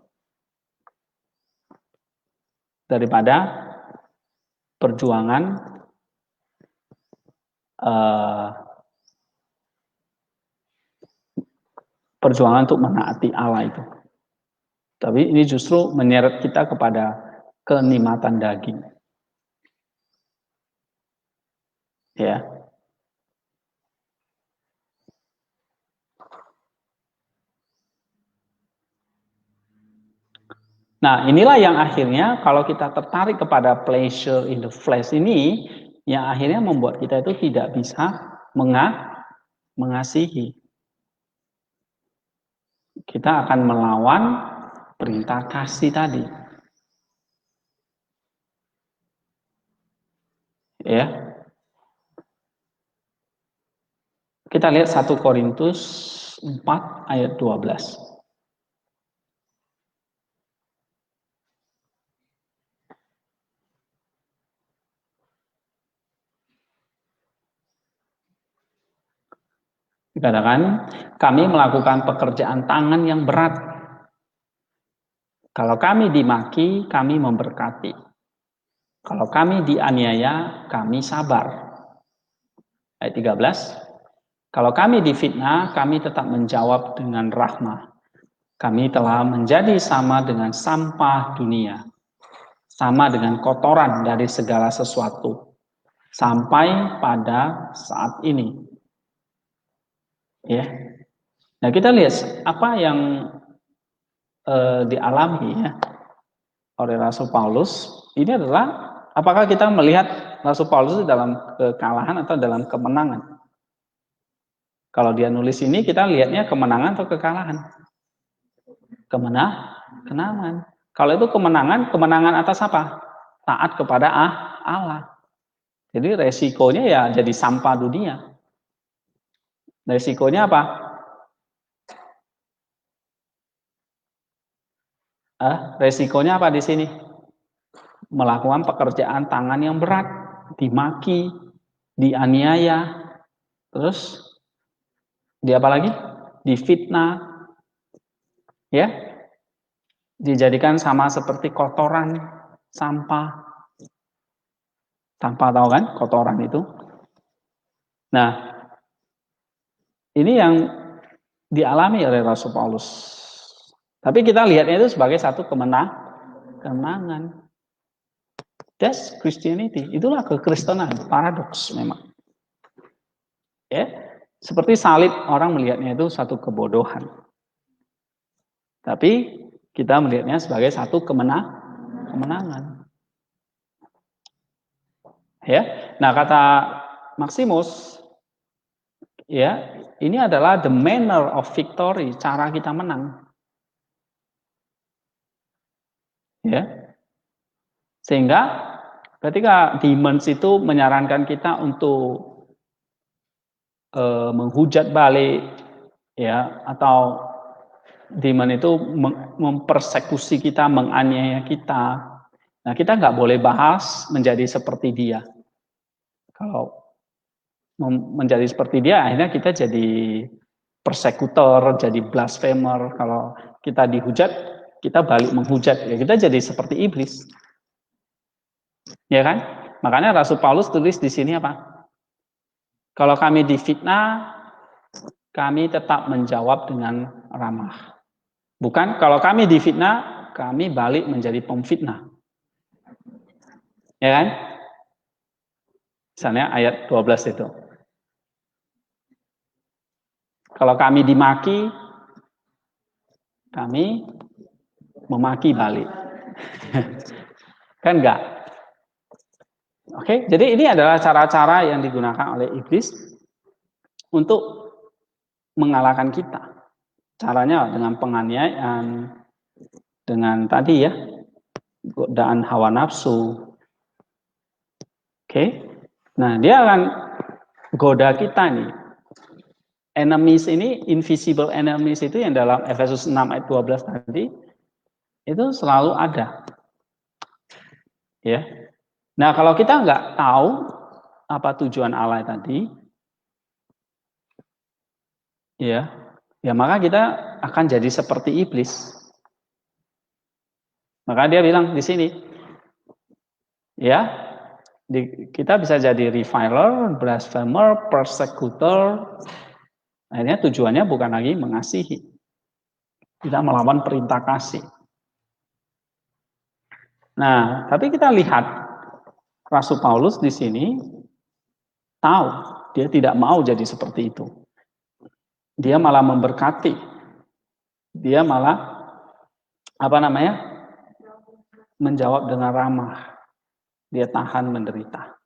daripada perjuangan perjuangan untuk menaati Allah itu. Tapi ini justru menyeret kita kepada kenikmatan daging. Ya. Nah, inilah yang akhirnya kalau kita tertarik kepada pleasure in the flesh ini, yang akhirnya membuat kita itu tidak bisa mengasihi. Kita akan melawan perintah kasih tadi. Ya. Kita lihat 1 Korintus 4 ayat 12. Dikatakan, kami melakukan pekerjaan tangan yang berat. Kalau kami dimaki, kami memberkati. Kalau kami dianiaya, kami sabar. Ayat 13. Kalau kami difitnah, kami tetap menjawab dengan rahmah. Kami telah menjadi sama dengan sampah dunia, sama dengan kotoran dari segala sesuatu, sampai pada saat ini. Ya, nah kita lihat apa yang dialami ya oleh Rasul Paulus. Ini adalah apakah kita melihat Rasul Paulus dalam kekalahan atau dalam kemenangan? Kalau dia nulis ini kita lihatnya kemenangan atau kekalahan? Kemenangan. Kalau itu kemenangan atas apa? Taat kepada Allah. Jadi resikonya ya jadi sampah dunia. Resikonya apa? Resikonya apa di sini? Melakukan pekerjaan tangan yang berat, dimaki, dianiaya, terus di apa lagi? Difitnah, ya, dijadikan sama seperti kotoran, sampah. Sampah tahu kan? Kotoran itu. Nah, ini yang dialami oleh Rasul Paulus. Tapi kita lihatnya itu sebagai satu kemenangan. That's Christianity. Itulah kekristenan. Paradoks memang. Ya, seperti salib orang melihatnya itu satu kebodohan. Tapi kita melihatnya sebagai satu kemenangan. Ya. Nah, kata Maximus, ya, ini adalah the manner of victory, cara kita menang. Ya. Sehingga ketika demons itu menyarankan kita untuk menghujat balik, ya, atau demon itu mempersekusi kita, menganiaya kita. Nah, kita nggak boleh bahas menjadi seperti dia. Kalau menjadi seperti dia, akhirnya kita jadi persekutor, jadi blasphemer. Kalau kita dihujat, kita balik menghujat. Ya, kita jadi seperti iblis. Ya kan? Makanya Rasul Paulus tulis di sini apa? Kalau kami difitnah, kami tetap menjawab dengan ramah. Bukan kalau kami difitnah, kami balik menjadi pemfitnah. Ya kan? Misalnya ayat 12 itu. Kalau kami dimaki, kami memaki balik. Kan enggak? Oke, jadi ini adalah cara-cara yang digunakan oleh iblis untuk mengalahkan kita. Caranya dengan penganiayaan, dengan tadi ya, godaan hawa nafsu. Oke, nah dia akan goda kita nih. Enemies ini, invisible enemies itu yang dalam Efesus 6 ayat 12 tadi, itu selalu ada. Ya. Nah, kalau kita nggak tahu apa tujuan Allah tadi, ya, ya maka kita akan jadi seperti iblis. Maka dia bilang di sini, ya, kita bisa jadi reviler, blasphemer, persecutor. Akhirnya tujuannya bukan lagi mengasihi, kita melawan perintah kasih. Nah, tapi kita lihat Rasul Paulus di sini tahu dia tidak mau jadi seperti itu. Dia malah memberkati. Dia malah menjawab dengan ramah. Dia tahan menderita.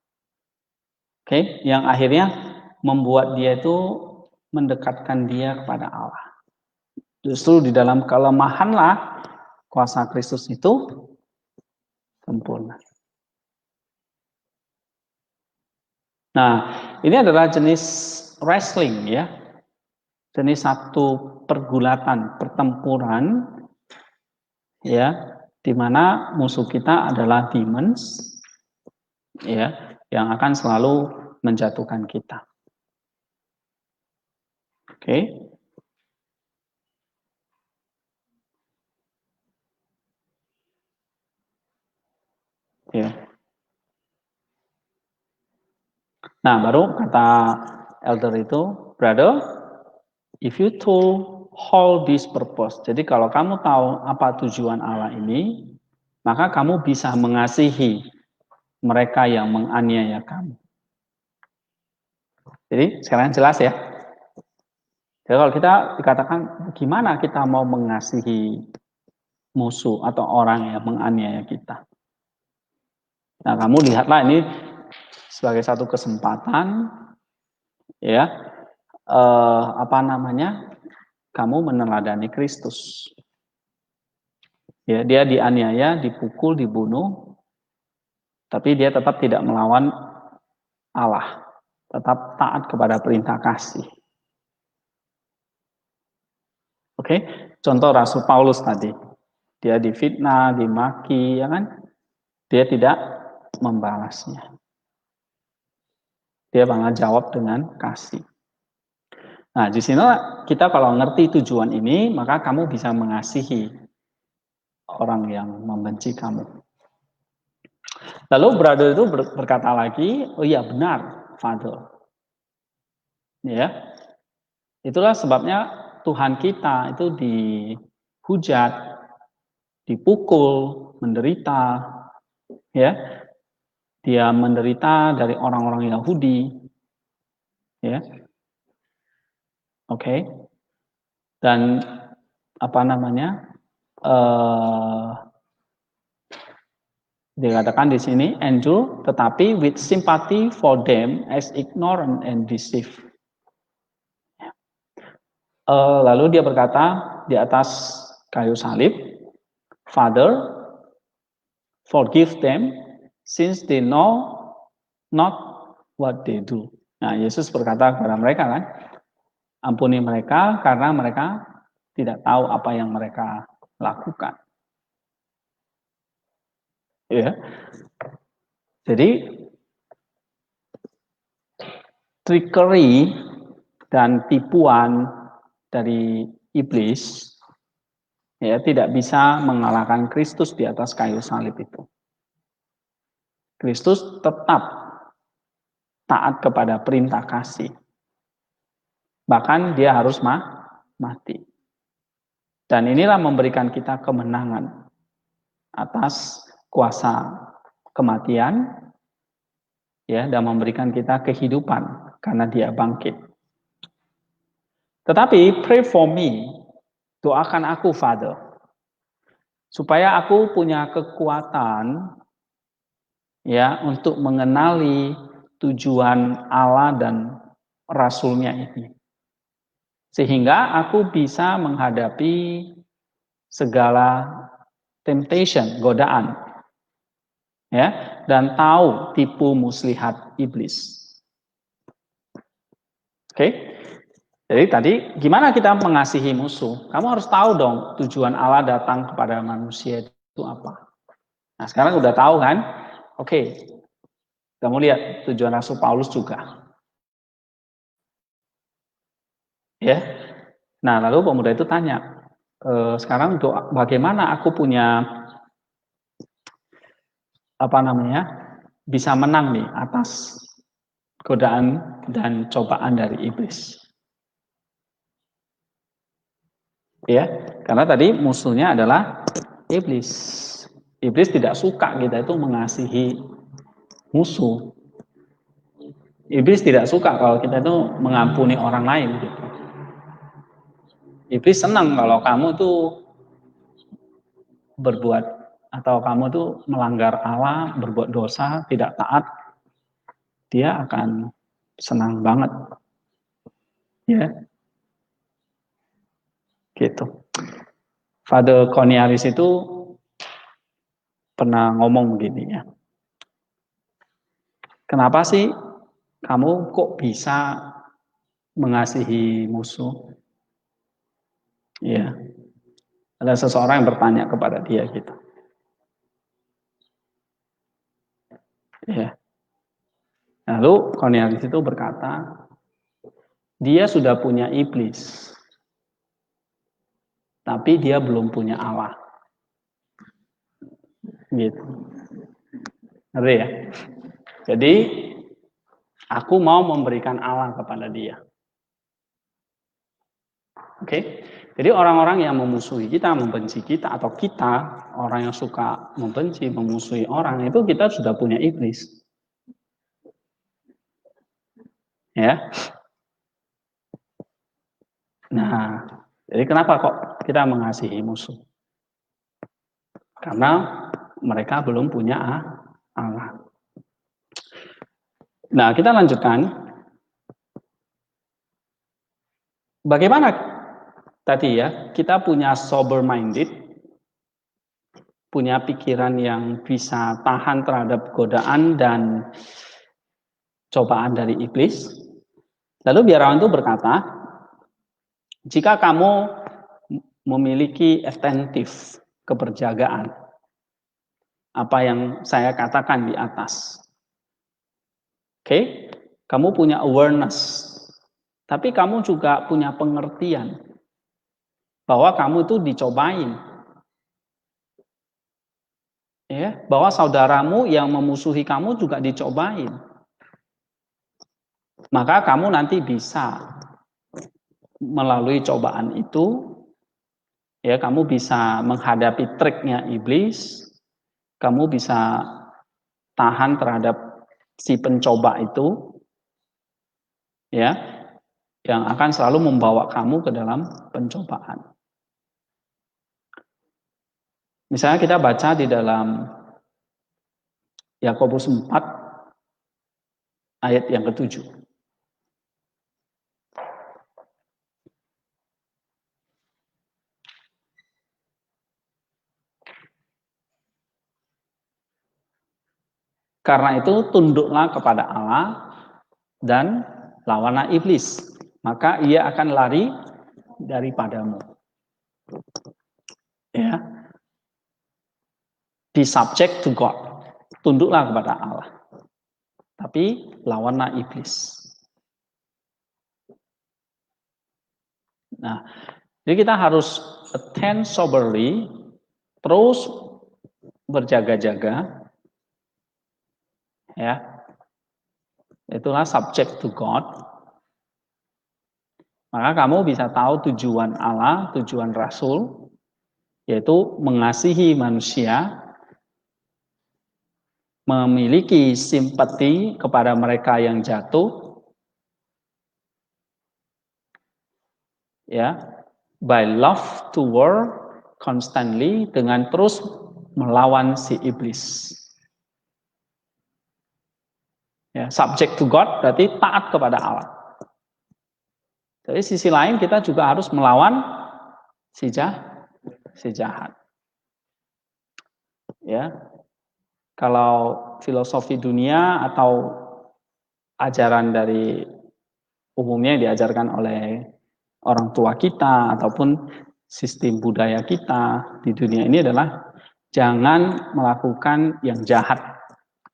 Oke, yang akhirnya membuat dia itu mendekatkan dia kepada Allah. Justru di dalam kelemahanlah kuasa Kristus itu sempurna. Nah, ini adalah jenis wrestling ya. Jenis satu pergulatan, pertempuran ya, di mana musuh kita adalah demons ya, yang akan selalu menjatuhkan kita. Oke. Ya. Nah, baru kata elder itu, brother, if you to hold this purpose. Jadi kalau kamu tahu apa tujuan Allah ini, maka kamu bisa mengasihi mereka yang menganiaya kamu. Jadi sekarang jelas ya. Jadi kalau kita dikatakan gimana kita mau mengasihi musuh atau orang yang menganiaya kita. Nah, kamu lihatlah ini sebagai satu kesempatan ya, kamu meneladani Kristus. Ya, dia dianiaya, dipukul, dibunuh, tapi dia tetap tidak melawan Allah, tetap taat kepada perintah kasih. Oke, contoh Rasul Paulus tadi, dia difitnah, dimaki, ya kan? Dia tidak membalasnya. Dia malah jawab dengan kasih. Nah, di sini kita kalau ngerti tujuan ini, maka kamu bisa mengasihi orang yang membenci kamu. Lalu brother itu berkata lagi, oh iya benar, Father. Ya, itulah sebabnya Tuhan kita itu dihujat, dipukul, menderita, ya. Dia menderita dari orang-orang Yahudi, ya. Oke. Dan dikatakan di sini endure, tetapi with sympathy for them as ignorant and deceived. Lalu dia berkata di atas kayu salib, Father, forgive them since they know not what they do. Nah, Yesus berkata kepada mereka kan, ampuni mereka karena mereka tidak tahu apa yang mereka lakukan. Ya. Jadi trickery dan tipuan dari iblis ya tidak bisa mengalahkan Kristus di atas kayu salib itu. Kristus tetap taat kepada perintah kasih. Bahkan dia harus mati. Dan inilah memberikan kita kemenangan atas kuasa kematian ya, dan memberikan kita kehidupan karena dia bangkit. Tetapi pray for me Doakan aku, Father, supaya aku punya kekuatan ya untuk mengenali tujuan Allah dan Rasulnya ini. Sehingga aku bisa menghadapi segala temptation, godaan, ya, dan tahu tipu muslihat iblis. Oke, jadi tadi gimana kita mengasihi musuh? Kamu harus tahu dong tujuan Allah datang kepada manusia itu apa. Nah sekarang udah tahu kan? Oke, kamu lihat tujuan Rasul Paulus juga, ya. Nah lalu pemuda itu tanya, sekarang doa, bagaimana aku punya apa namanya bisa menang nih atas godaan dan cobaan dari iblis. Ya, karena tadi musuhnya adalah iblis. Iblis tidak suka kita itu mengasihi musuh. Iblis tidak suka kalau kita itu mengampuni orang lain gitu. Iblis senang kalau kamu tuh berbuat atau kamu tuh melanggar Allah, berbuat dosa, tidak taat, dia akan senang banget. Ya, gitu. Father Cornelius itu pernah ngomong begini ya. Kenapa sih kamu kok bisa mengasihi musuh? Ya, ada seseorang yang bertanya kepada dia gitu. Ya. Lalu Cornelius itu berkata, dia sudah punya iblis, tapi dia belum punya Allah. Gitu. Ngerti ya? Jadi aku mau memberikan Allah kepada dia. Oke? Jadi orang-orang yang memusuhi kita, membenci kita, atau kita, orang yang suka membenci, memusuhi orang, itu kita sudah punya iblis. Ya. Nah, jadi kenapa kok kita mengasihi musuh? Karena mereka belum punya Allah. Nah, kita lanjutkan. Bagaimana tadi ya, kita punya sober minded, punya pikiran yang bisa tahan terhadap godaan dan cobaan dari iblis. Lalu biarawan itu berkata, jika kamu memiliki atentif, keberjagaan, apa yang saya katakan di atas. Oke, kamu punya awareness, tapi kamu juga punya pengertian bahwa kamu itu dicobain. Ya, bahwa saudaramu yang memusuhi kamu juga dicobain. Maka kamu nanti bisa melalui cobaan itu, ya kamu bisa menghadapi triknya iblis, kamu bisa tahan terhadap si pencoba itu, ya, yang akan selalu membawa kamu ke dalam pencobaan. Misalnya kita baca di dalam Yakobus 4 ayat yang ke-7. Karena itu tunduklah kepada Allah dan lawanlah iblis, maka ia akan lari daripadamu. Ya. Be subject to God. Tunduklah kepada Allah. Tapi lawanlah iblis. Nah, jadi kita harus attend soberly, terus berjaga-jaga, ya. Itulah subject to God. Maka kamu bisa tahu tujuan Allah, tujuan Rasul, yaitu mengasihi manusia, memiliki simpati kepada mereka yang jatuh, ya, by love toward constantly, dengan terus melawan si iblis. Ya, subject to God berarti taat kepada Allah. Jadi sisi lain kita juga harus melawan si jahat. Ya, kalau filosofi dunia atau ajaran dari umumnya yang diajarkan oleh orang tua kita ataupun sistem budaya kita di dunia ini adalah jangan melakukan yang jahat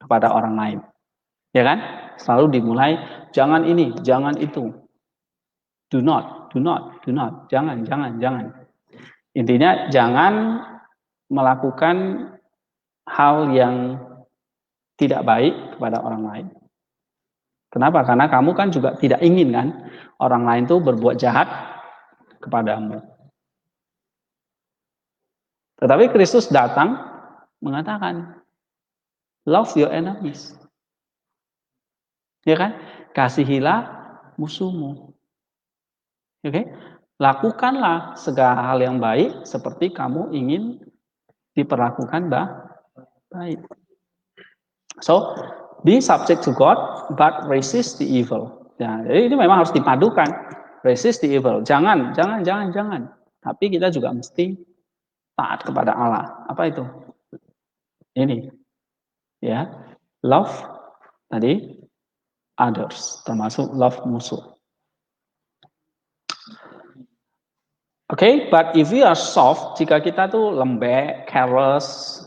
kepada orang lain. Ya kan? Selalu dimulai jangan ini, jangan itu. Do not, do not, do not. Jangan, jangan, jangan. Intinya jangan melakukan hal yang tidak baik kepada orang lain. Kenapa? Karena kamu kan juga tidak ingin kan orang lain tuh berbuat jahat kepadamu. Tetapi Kristus datang mengatakan, love your enemies. Ya kan? Kasihilah musuhmu. Oke? Lakukanlah segala hal yang baik seperti kamu ingin diperlakukan baik. So, be subject to God, but resist the evil. Ya, jadi ini memang harus dipadukan. Resist the evil. Jangan. Tapi kita juga mesti taat kepada Allah. Apa itu? Ini. Ya. Love tadi others, termasuk love musuh. Okay, but if we are soft, jika kita tuh lembek, careless,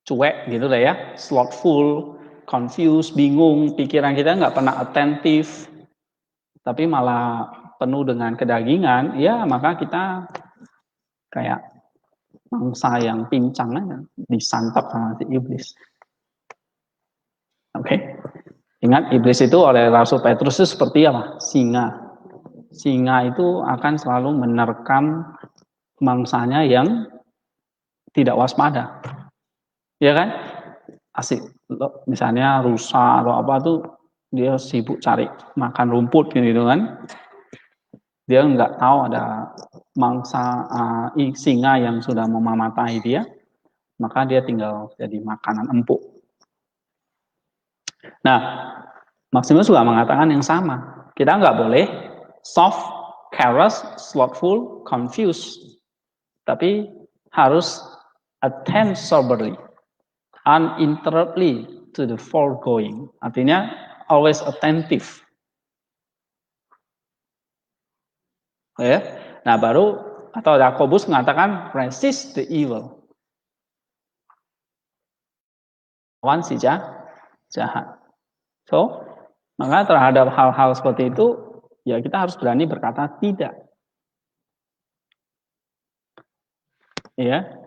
cuek gitu lah ya, slothful, confused, bingung, pikiran kita nggak pernah attentive, tapi malah penuh dengan kedagingan, ya maka kita kayak mangsa yang pincang aja, disantap sama si iblis. Oke, ingat iblis itu oleh Rasul Petrus itu seperti apa? Singa. Singa itu akan selalu menerkam mangsanya yang tidak waspada. Ya kan? Asik. Misalnya rusa atau apa tuh dia sibuk cari makan rumput gitu kan. Dia nggak tahu ada mangsa singa yang sudah memamatai dia, maka dia tinggal jadi makanan empuk. Nah, Maximus juga mengatakan yang sama. Kita nggak boleh soft, careless, slothful, confused. Tapi harus attend soberly, uninterruptedly to the foregoing. Artinya always attentive. Ya. Nah, baru atau Yakobus mengatakan resist the evil. Lawan si jahat. So, maka terhadap hal-hal seperti itu, ya kita harus berani berkata tidak. Ya.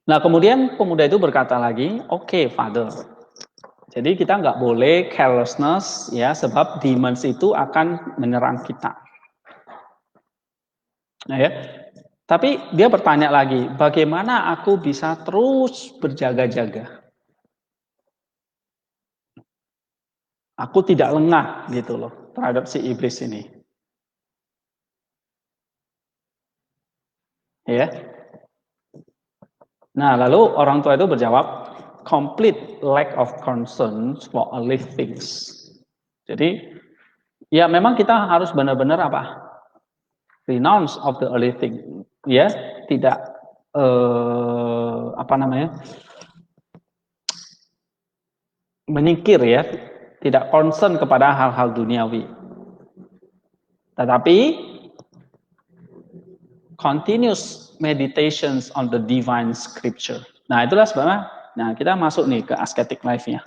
Nah, kemudian pemuda itu berkata lagi, "Oke, Father. Jadi kita nggak boleh carelessness, ya, sebab demons itu akan menyerang kita." Nah, ya. Tapi dia bertanya lagi, bagaimana aku bisa terus berjaga-jaga? Aku tidak lengah gitu loh terhadap si iblis ini. Ya. Nah, lalu orang tua itu berjawab, complete lack of concern for earthly things. Jadi, ya memang kita harus benar-benar apa? Renounce of the earthly thing. Ya, tidak menyingkir ya, tidak concern kepada hal-hal duniawi. Tetapi continuous meditations on the divine scripture. Nah, itulah sebenarnya. Nah, kita masuk nih ke ascetic life-nya.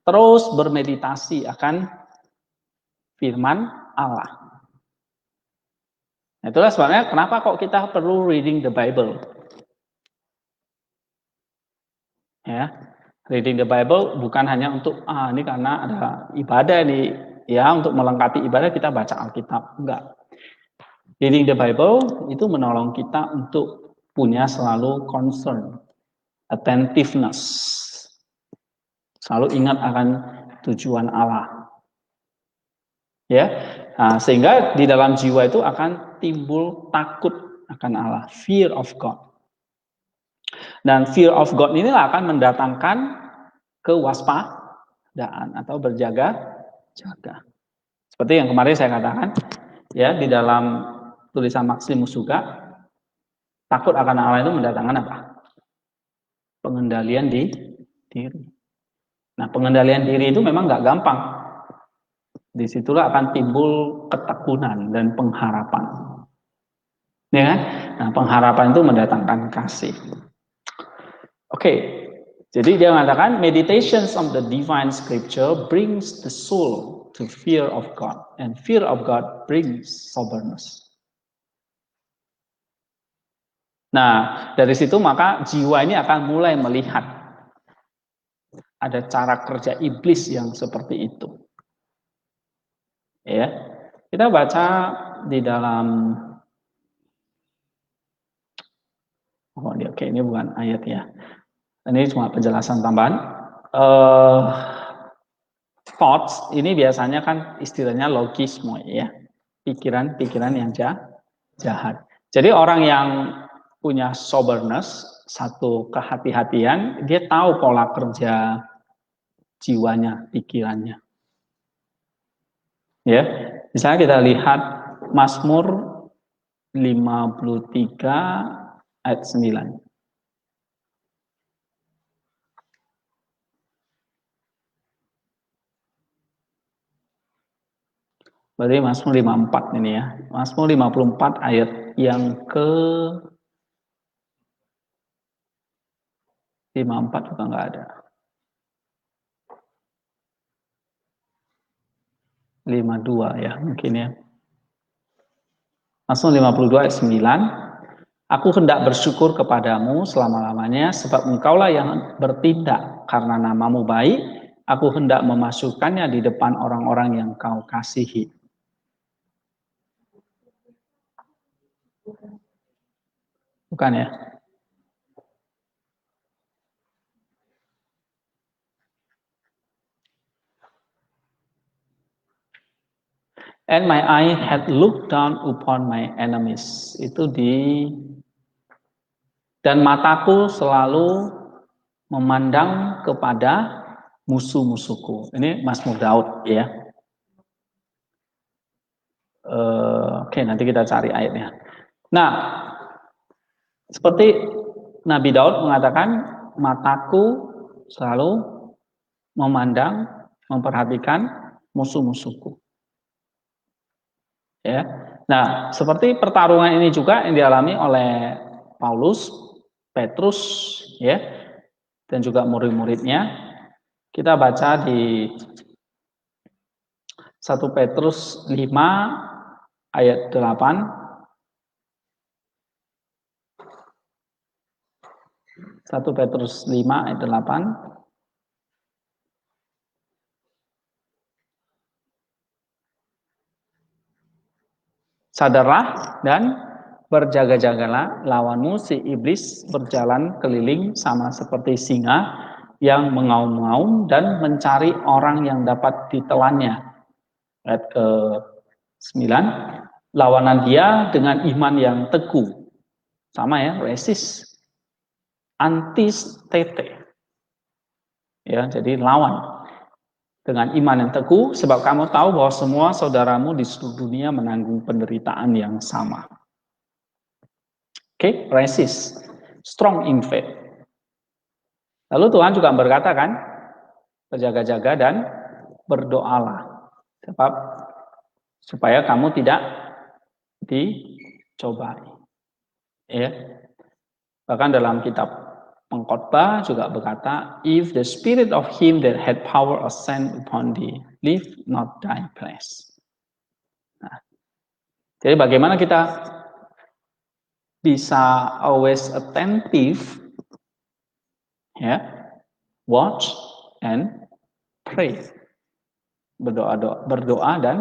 Terus bermeditasi akan firman Allah. Nah, itulah sebabnya kenapa kok kita perlu reading the Bible. Ya, reading the Bible bukan hanya untuk ini karena ada ibadah nih, ya untuk melengkapi ibadah kita baca Alkitab, enggak. Reading the Bible itu menolong kita untuk punya selalu concern attentiveness, selalu ingat akan tujuan Allah. Ya, nah, sehingga di dalam jiwa itu akan timbul takut akan Allah, fear of God. Dan fear of God inilah akan mendatangkan kewaspadaan atau berjaga-jaga. Seperti yang kemarin saya katakan, ya, di dalam tulisan Maximus juga, takut akan Allah itu mendatangkan apa? Pengendalian diri. Nah, pengendalian diri itu memang nggak gampang. Disitulah akan timbul ketekunan dan pengharapan. Ya kan? Nah, pengharapan itu mendatangkan kasih. Oke, jadi dia mengatakan meditations on the divine scripture brings the soul to fear of God, and fear of God brings soberness. Nah, dari situ maka jiwa ini akan mulai melihat ada cara kerja iblis yang seperti itu. Ya, kita baca di dalam oke, ini bukan ayat ya. Ini cuma penjelasan tambahan. Thoughts ini biasanya kan istilahnya logisme ya, pikiran-pikiran yang jahat. Jadi orang yang punya soberness, satu kehati-hatian, dia tahu pola kerja jiwanya, pikirannya. Ya, misalnya kita lihat Mazmur 53 ayat 9. Berarti Mazmur 54 ini ya. Mazmur 54 ayat yang ke 54 juga nggak ada. 52 ya mungkin ya. Mazmur 52 ayat 9. Aku hendak bersyukur kepadamu selama-lamanya sebab engkaulah yang bertindak karena namamu baik. Aku hendak memasukkannya di depan orang-orang yang kau kasihi. Bukan ya? And my eye had looked down upon my enemies. Itu dan mataku selalu memandang kepada musuh-musuhku. Ini Mazmur Daud ya. Oke, nanti kita cari ayatnya. Nah, seperti Nabi Daud mengatakan, mataku selalu memandang, memperhatikan musuh-musuhku. Ya. Nah, seperti pertarungan ini juga yang dialami oleh Paulus, Petrus, ya, dan juga murid-muridnya. Kita baca di 1 Petrus 5 ayat 8. 1 Petrus 5 ayat 8. Sadarlah dan berjaga-jagalah, lawanmu si iblis berjalan keliling sama seperti singa yang mengaum-ngaum dan mencari orang yang dapat ditelannya. Ayat ke-9, lawanan dia dengan iman yang teguh. Sama ya, resist. Antistete. Ya, jadi lawan. Dengan iman yang teguh, sebab kamu tahu bahwa semua saudaramu di seluruh dunia menanggung penderitaan yang sama. Oke, resist, strong in faith. Lalu Tuhan juga berkata kan, berjaga-jaga dan berdoalah, sebab supaya kamu tidak dicobai. Ya, bahkan dalam kitab Pengkhotbah juga berkata, if the spirit of him that had power ascend upon thee, leave not thy place. Nah, jadi bagaimana kita bisa always attentive, ya, watch and pray, berdoa dan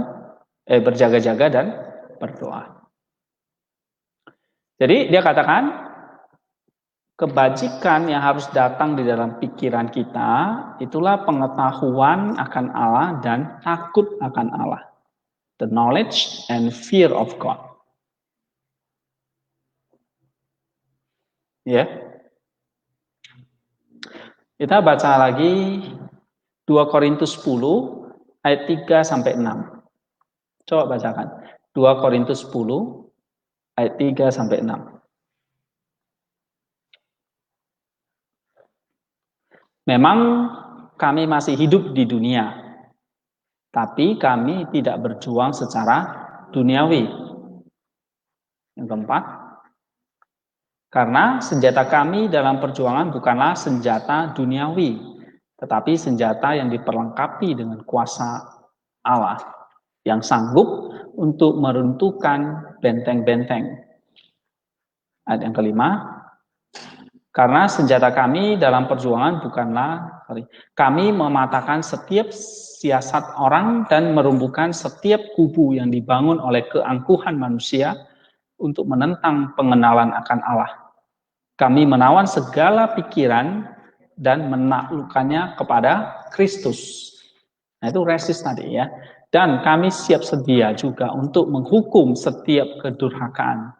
berjaga-jaga dan berdoa. Jadi dia katakan kebajikan yang harus datang di dalam pikiran kita, itulah pengetahuan akan Allah dan takut akan Allah. The knowledge and fear of God. Ya. Kita baca lagi 2 Korintus 10 ayat 3 sampai 6. Coba bacakan. 2 Korintus 10 ayat 3 sampai 6. Memang kami masih hidup di dunia, tapi kami tidak berjuang secara duniawi. Yang keempat, karena senjata kami dalam perjuangan bukanlah senjata duniawi, tetapi senjata yang diperlengkapi dengan kuasa Allah, yang sanggup untuk meruntuhkan benteng-benteng. Ayat yang kelima, karena senjata kami dalam perjuangan bukanlah, kami mematahkan setiap siasat orang dan merumbuhkan setiap kubu yang dibangun oleh keangkuhan manusia untuk menentang pengenalan akan Allah. Kami menawan segala pikiran dan menaklukkannya kepada Kristus. Nah, itu resist tadi ya. Dan kami siap sedia juga untuk menghukum setiap kedurhakaan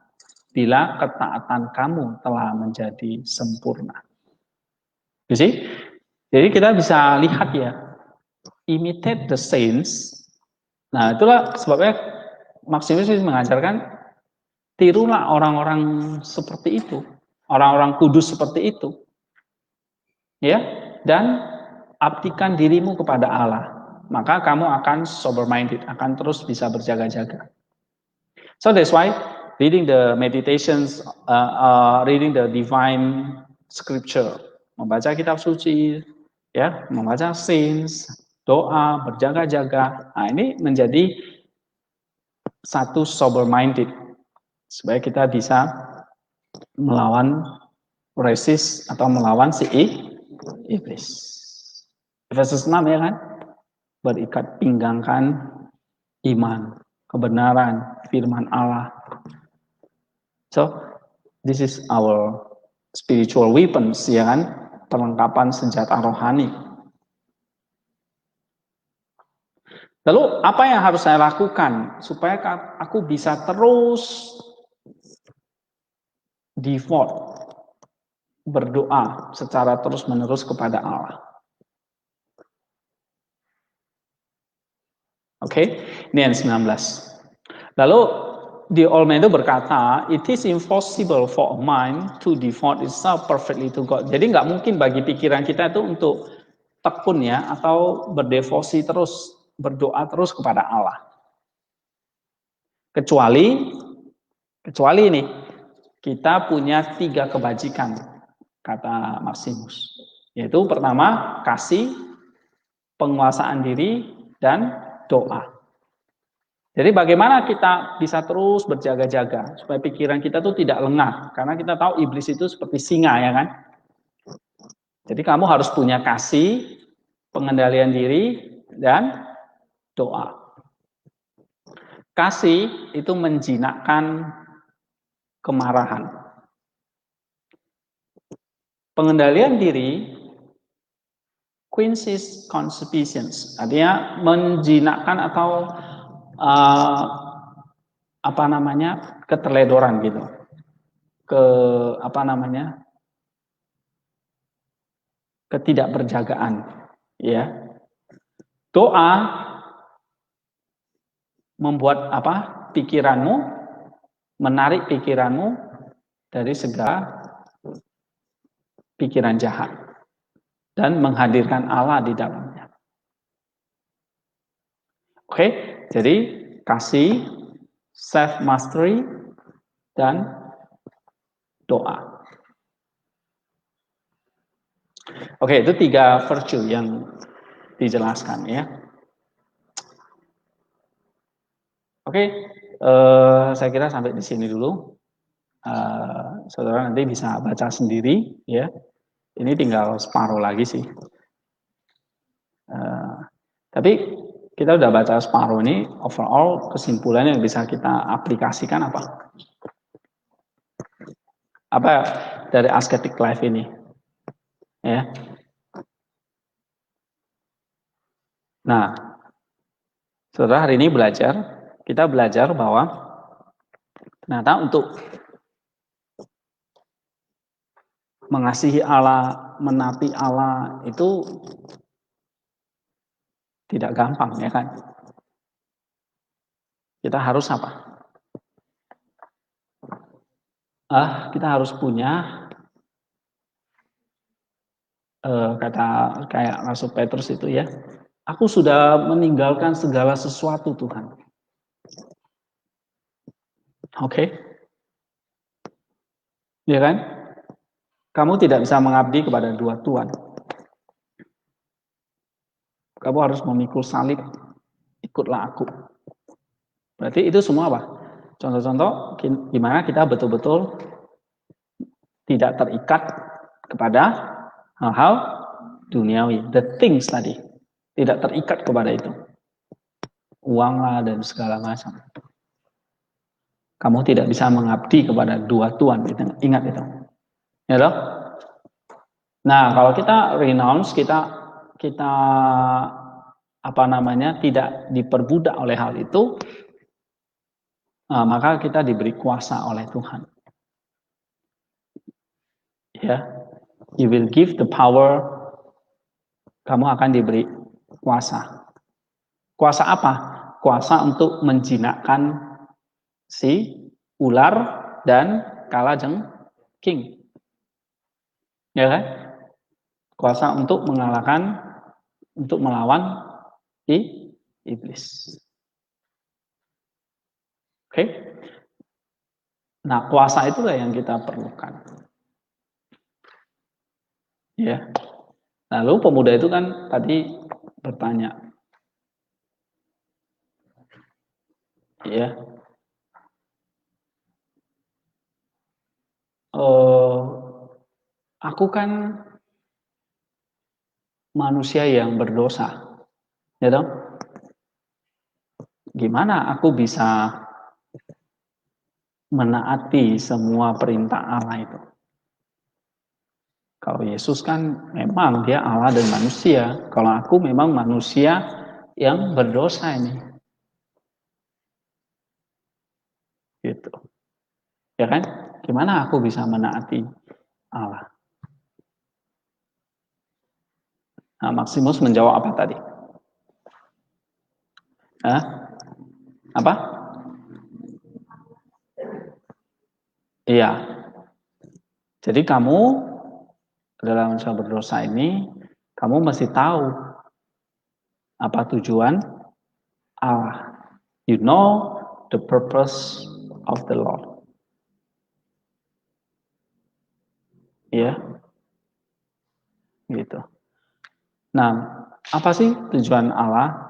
bila ketaatan kamu telah menjadi sempurna. You see? Jadi kita bisa lihat ya, imitate the saints. Nah, itulah sebabnya Maximus mengajarkan tirulah orang-orang seperti itu, orang-orang kudus seperti itu. Ya, dan abdikan dirimu kepada Allah. Maka kamu akan sober minded, akan terus bisa berjaga-jaga. So that's why reading the meditations, reading the divine scripture, membaca kitab suci, ya, membaca saints, doa, berjaga-jaga. Nah, ini menjadi satu sober minded supaya kita bisa melawan resist atau melawan si iblis. Efesus 6 ya kan? Berikat pinggangkan iman, kebenaran, firman Allah. So, this is our spiritual weapons, ya kan? Perlengkapan senjata rohani. Lalu, apa yang harus saya lakukan supaya aku bisa terus default berdoa secara terus-menerus kepada Allah? Oke, ini yang 19. Lalu, the Old Man itu berkata, it is impossible for a mind to devote itself perfectly to God. Jadi nggak mungkin bagi pikiran kita itu untuk tekun ya, atau berdevosi terus, berdoa terus kepada Allah. Kecuali ini, kita punya 3 kebajikan, kata Maximus. Yaitu pertama, kasih, penguasaan diri, dan doa. Jadi bagaimana kita bisa terus berjaga-jaga supaya pikiran kita tuh tidak lengah, karena kita tahu iblis itu seperti singa ya kan. Jadi kamu harus punya kasih, pengendalian diri, dan doa. Kasih itu menjinakkan kemarahan. Pengendalian diri quenches concupiscence, artinya menjinakkan atau keteledoran gitu, ketidakberjagaan, ya. Doa membuat pikiranmu, menarik pikiranmu dari segala pikiran jahat dan menghadirkan Allah di dalamnya. Oke, jadi kasih, self mastery, dan doa. Oke, itu 3 virtue yang dijelaskan ya. Oke, saya kira sampai di sini dulu. Saudara nanti bisa baca sendiri ya. Ini tinggal separuh lagi sih. Tapi kita udah baca separuh ini, overall kesimpulannya yang bisa kita aplikasikan apa? Apa dari ascetic life ini? Ya. Nah, saudara hari ini kita belajar bahwa ternyata untuk mengasihi Allah, menaati Allah itu tidak gampang, ya kan? Kita harus apa? Kita harus punya kata kayak Rasul Petrus itu ya. Aku sudah meninggalkan segala sesuatu Tuhan. Oke? Ya kan? Kamu tidak bisa mengabdi kepada dua tuan. Kamu harus memikul salib. Ikutlah aku. Berarti itu semua apa? Contoh-contoh gimana kita betul-betul tidak terikat kepada hal-hal duniawi. The things tadi. Tidak terikat kepada itu. Uang lah dan segala macam. Kamu tidak bisa mengabdi kepada dua tuan. Ingat itu. Ya loh? Nah, kalau kita renounce, kita tidak diperbudak oleh hal itu, maka kita diberi kuasa oleh Tuhan. Ya, you will give the power. Kamu akan diberi kuasa. Kuasa apa? Kuasa untuk menjinakkan si ular dan kalajengking. Ya kan? Kuasa untuk melawan iblis. Oke? Nah, kuasa itulah yang kita perlukan. Ya. Lalu pemuda itu kan tadi bertanya, ya, aku kan manusia yang berdosa, ya dong? Gimana aku bisa menaati semua perintah Allah itu? Kalau Yesus kan memang dia Allah dan manusia. Kalau aku memang manusia yang berdosa ini. Gitu. Ya kan? Gimana aku bisa menaati Allah? Nah, Maximus menjawab apa tadi? Apa? Iya. Jadi kamu dalam manusia berdosa ini, kamu mesti tahu apa tujuan Allah. You know the purpose of the Lord. Ya, gitu. Nah, apa sih tujuan Allah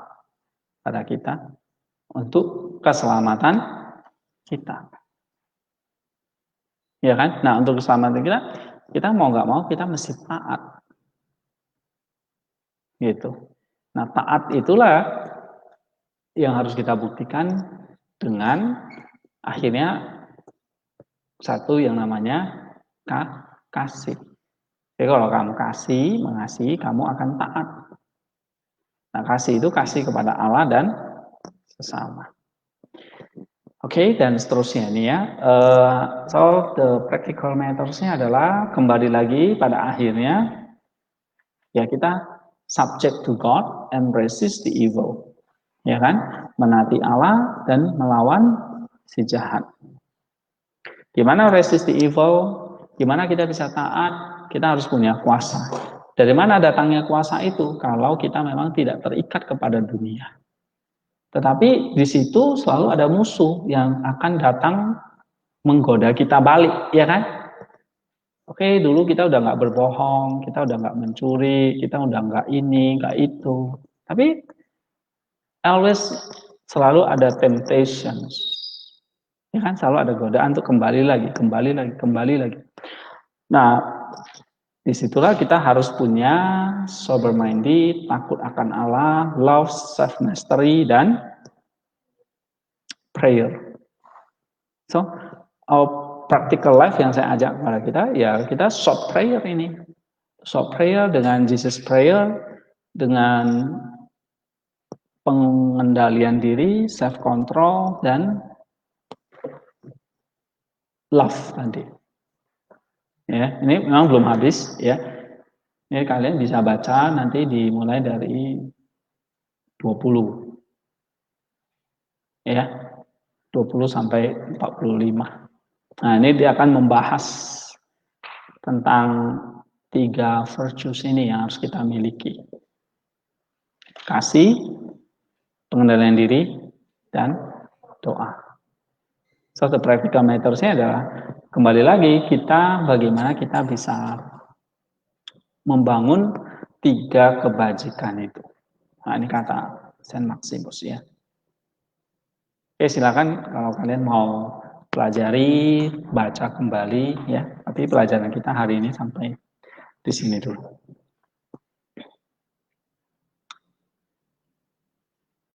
pada kita? Untuk keselamatan kita. Ya kan? Nah, untuk keselamatan kita mau nggak mau kita mesti taat. Gitu. Nah, taat itulah yang harus kita buktikan dengan akhirnya satu yang namanya kasih. Jadi kalau kamu mengasihi, kamu akan taat. Nah, kasih itu kasih kepada Allah dan sesama. Oke, dan seterusnya ini ya. So the practical matters-nya adalah kembali lagi pada akhirnya ya kita subject to God and resist the evil. Ya kan? Menaati Allah dan melawan si jahat. Gimana resist the evil? Gimana kita bisa taat? Kita harus punya kuasa. Dari mana datangnya kuasa itu? Kalau kita memang tidak terikat kepada dunia. Tetapi di situ selalu ada musuh yang akan datang menggoda kita balik, ya kan? Oke, dulu kita udah nggak berbohong, kita udah nggak mencuri, kita udah nggak ini, nggak itu. Tapi always selalu ada temptations. Ya kan, selalu ada godaan untuk kembali lagi. Nah, disitulah kita harus punya sober minded, takut akan Allah, love, self mastery, dan prayer. So, practical life yang saya ajak kepada kita, ya kita short prayer ini. Short prayer dengan Jesus prayer, dengan pengendalian diri, self control, dan love tadi. Ya, ini memang belum habis ya. Ini kalian bisa baca nanti dimulai dari 20. Ya. 20 sampai 45. Nah, ini dia akan membahas tentang 3 virtues ini yang harus kita miliki. Kasih, pengendalian diri, dan doa. So, the practical matters-nya adalah kembali lagi kita bagaimana kita bisa membangun 3 kebajikan itu. Nah, ini kata Saint Maximus ya. Oke, silakan kalau kalian mau pelajari, baca kembali ya. Tapi pelajaran kita hari ini sampai di sini dulu.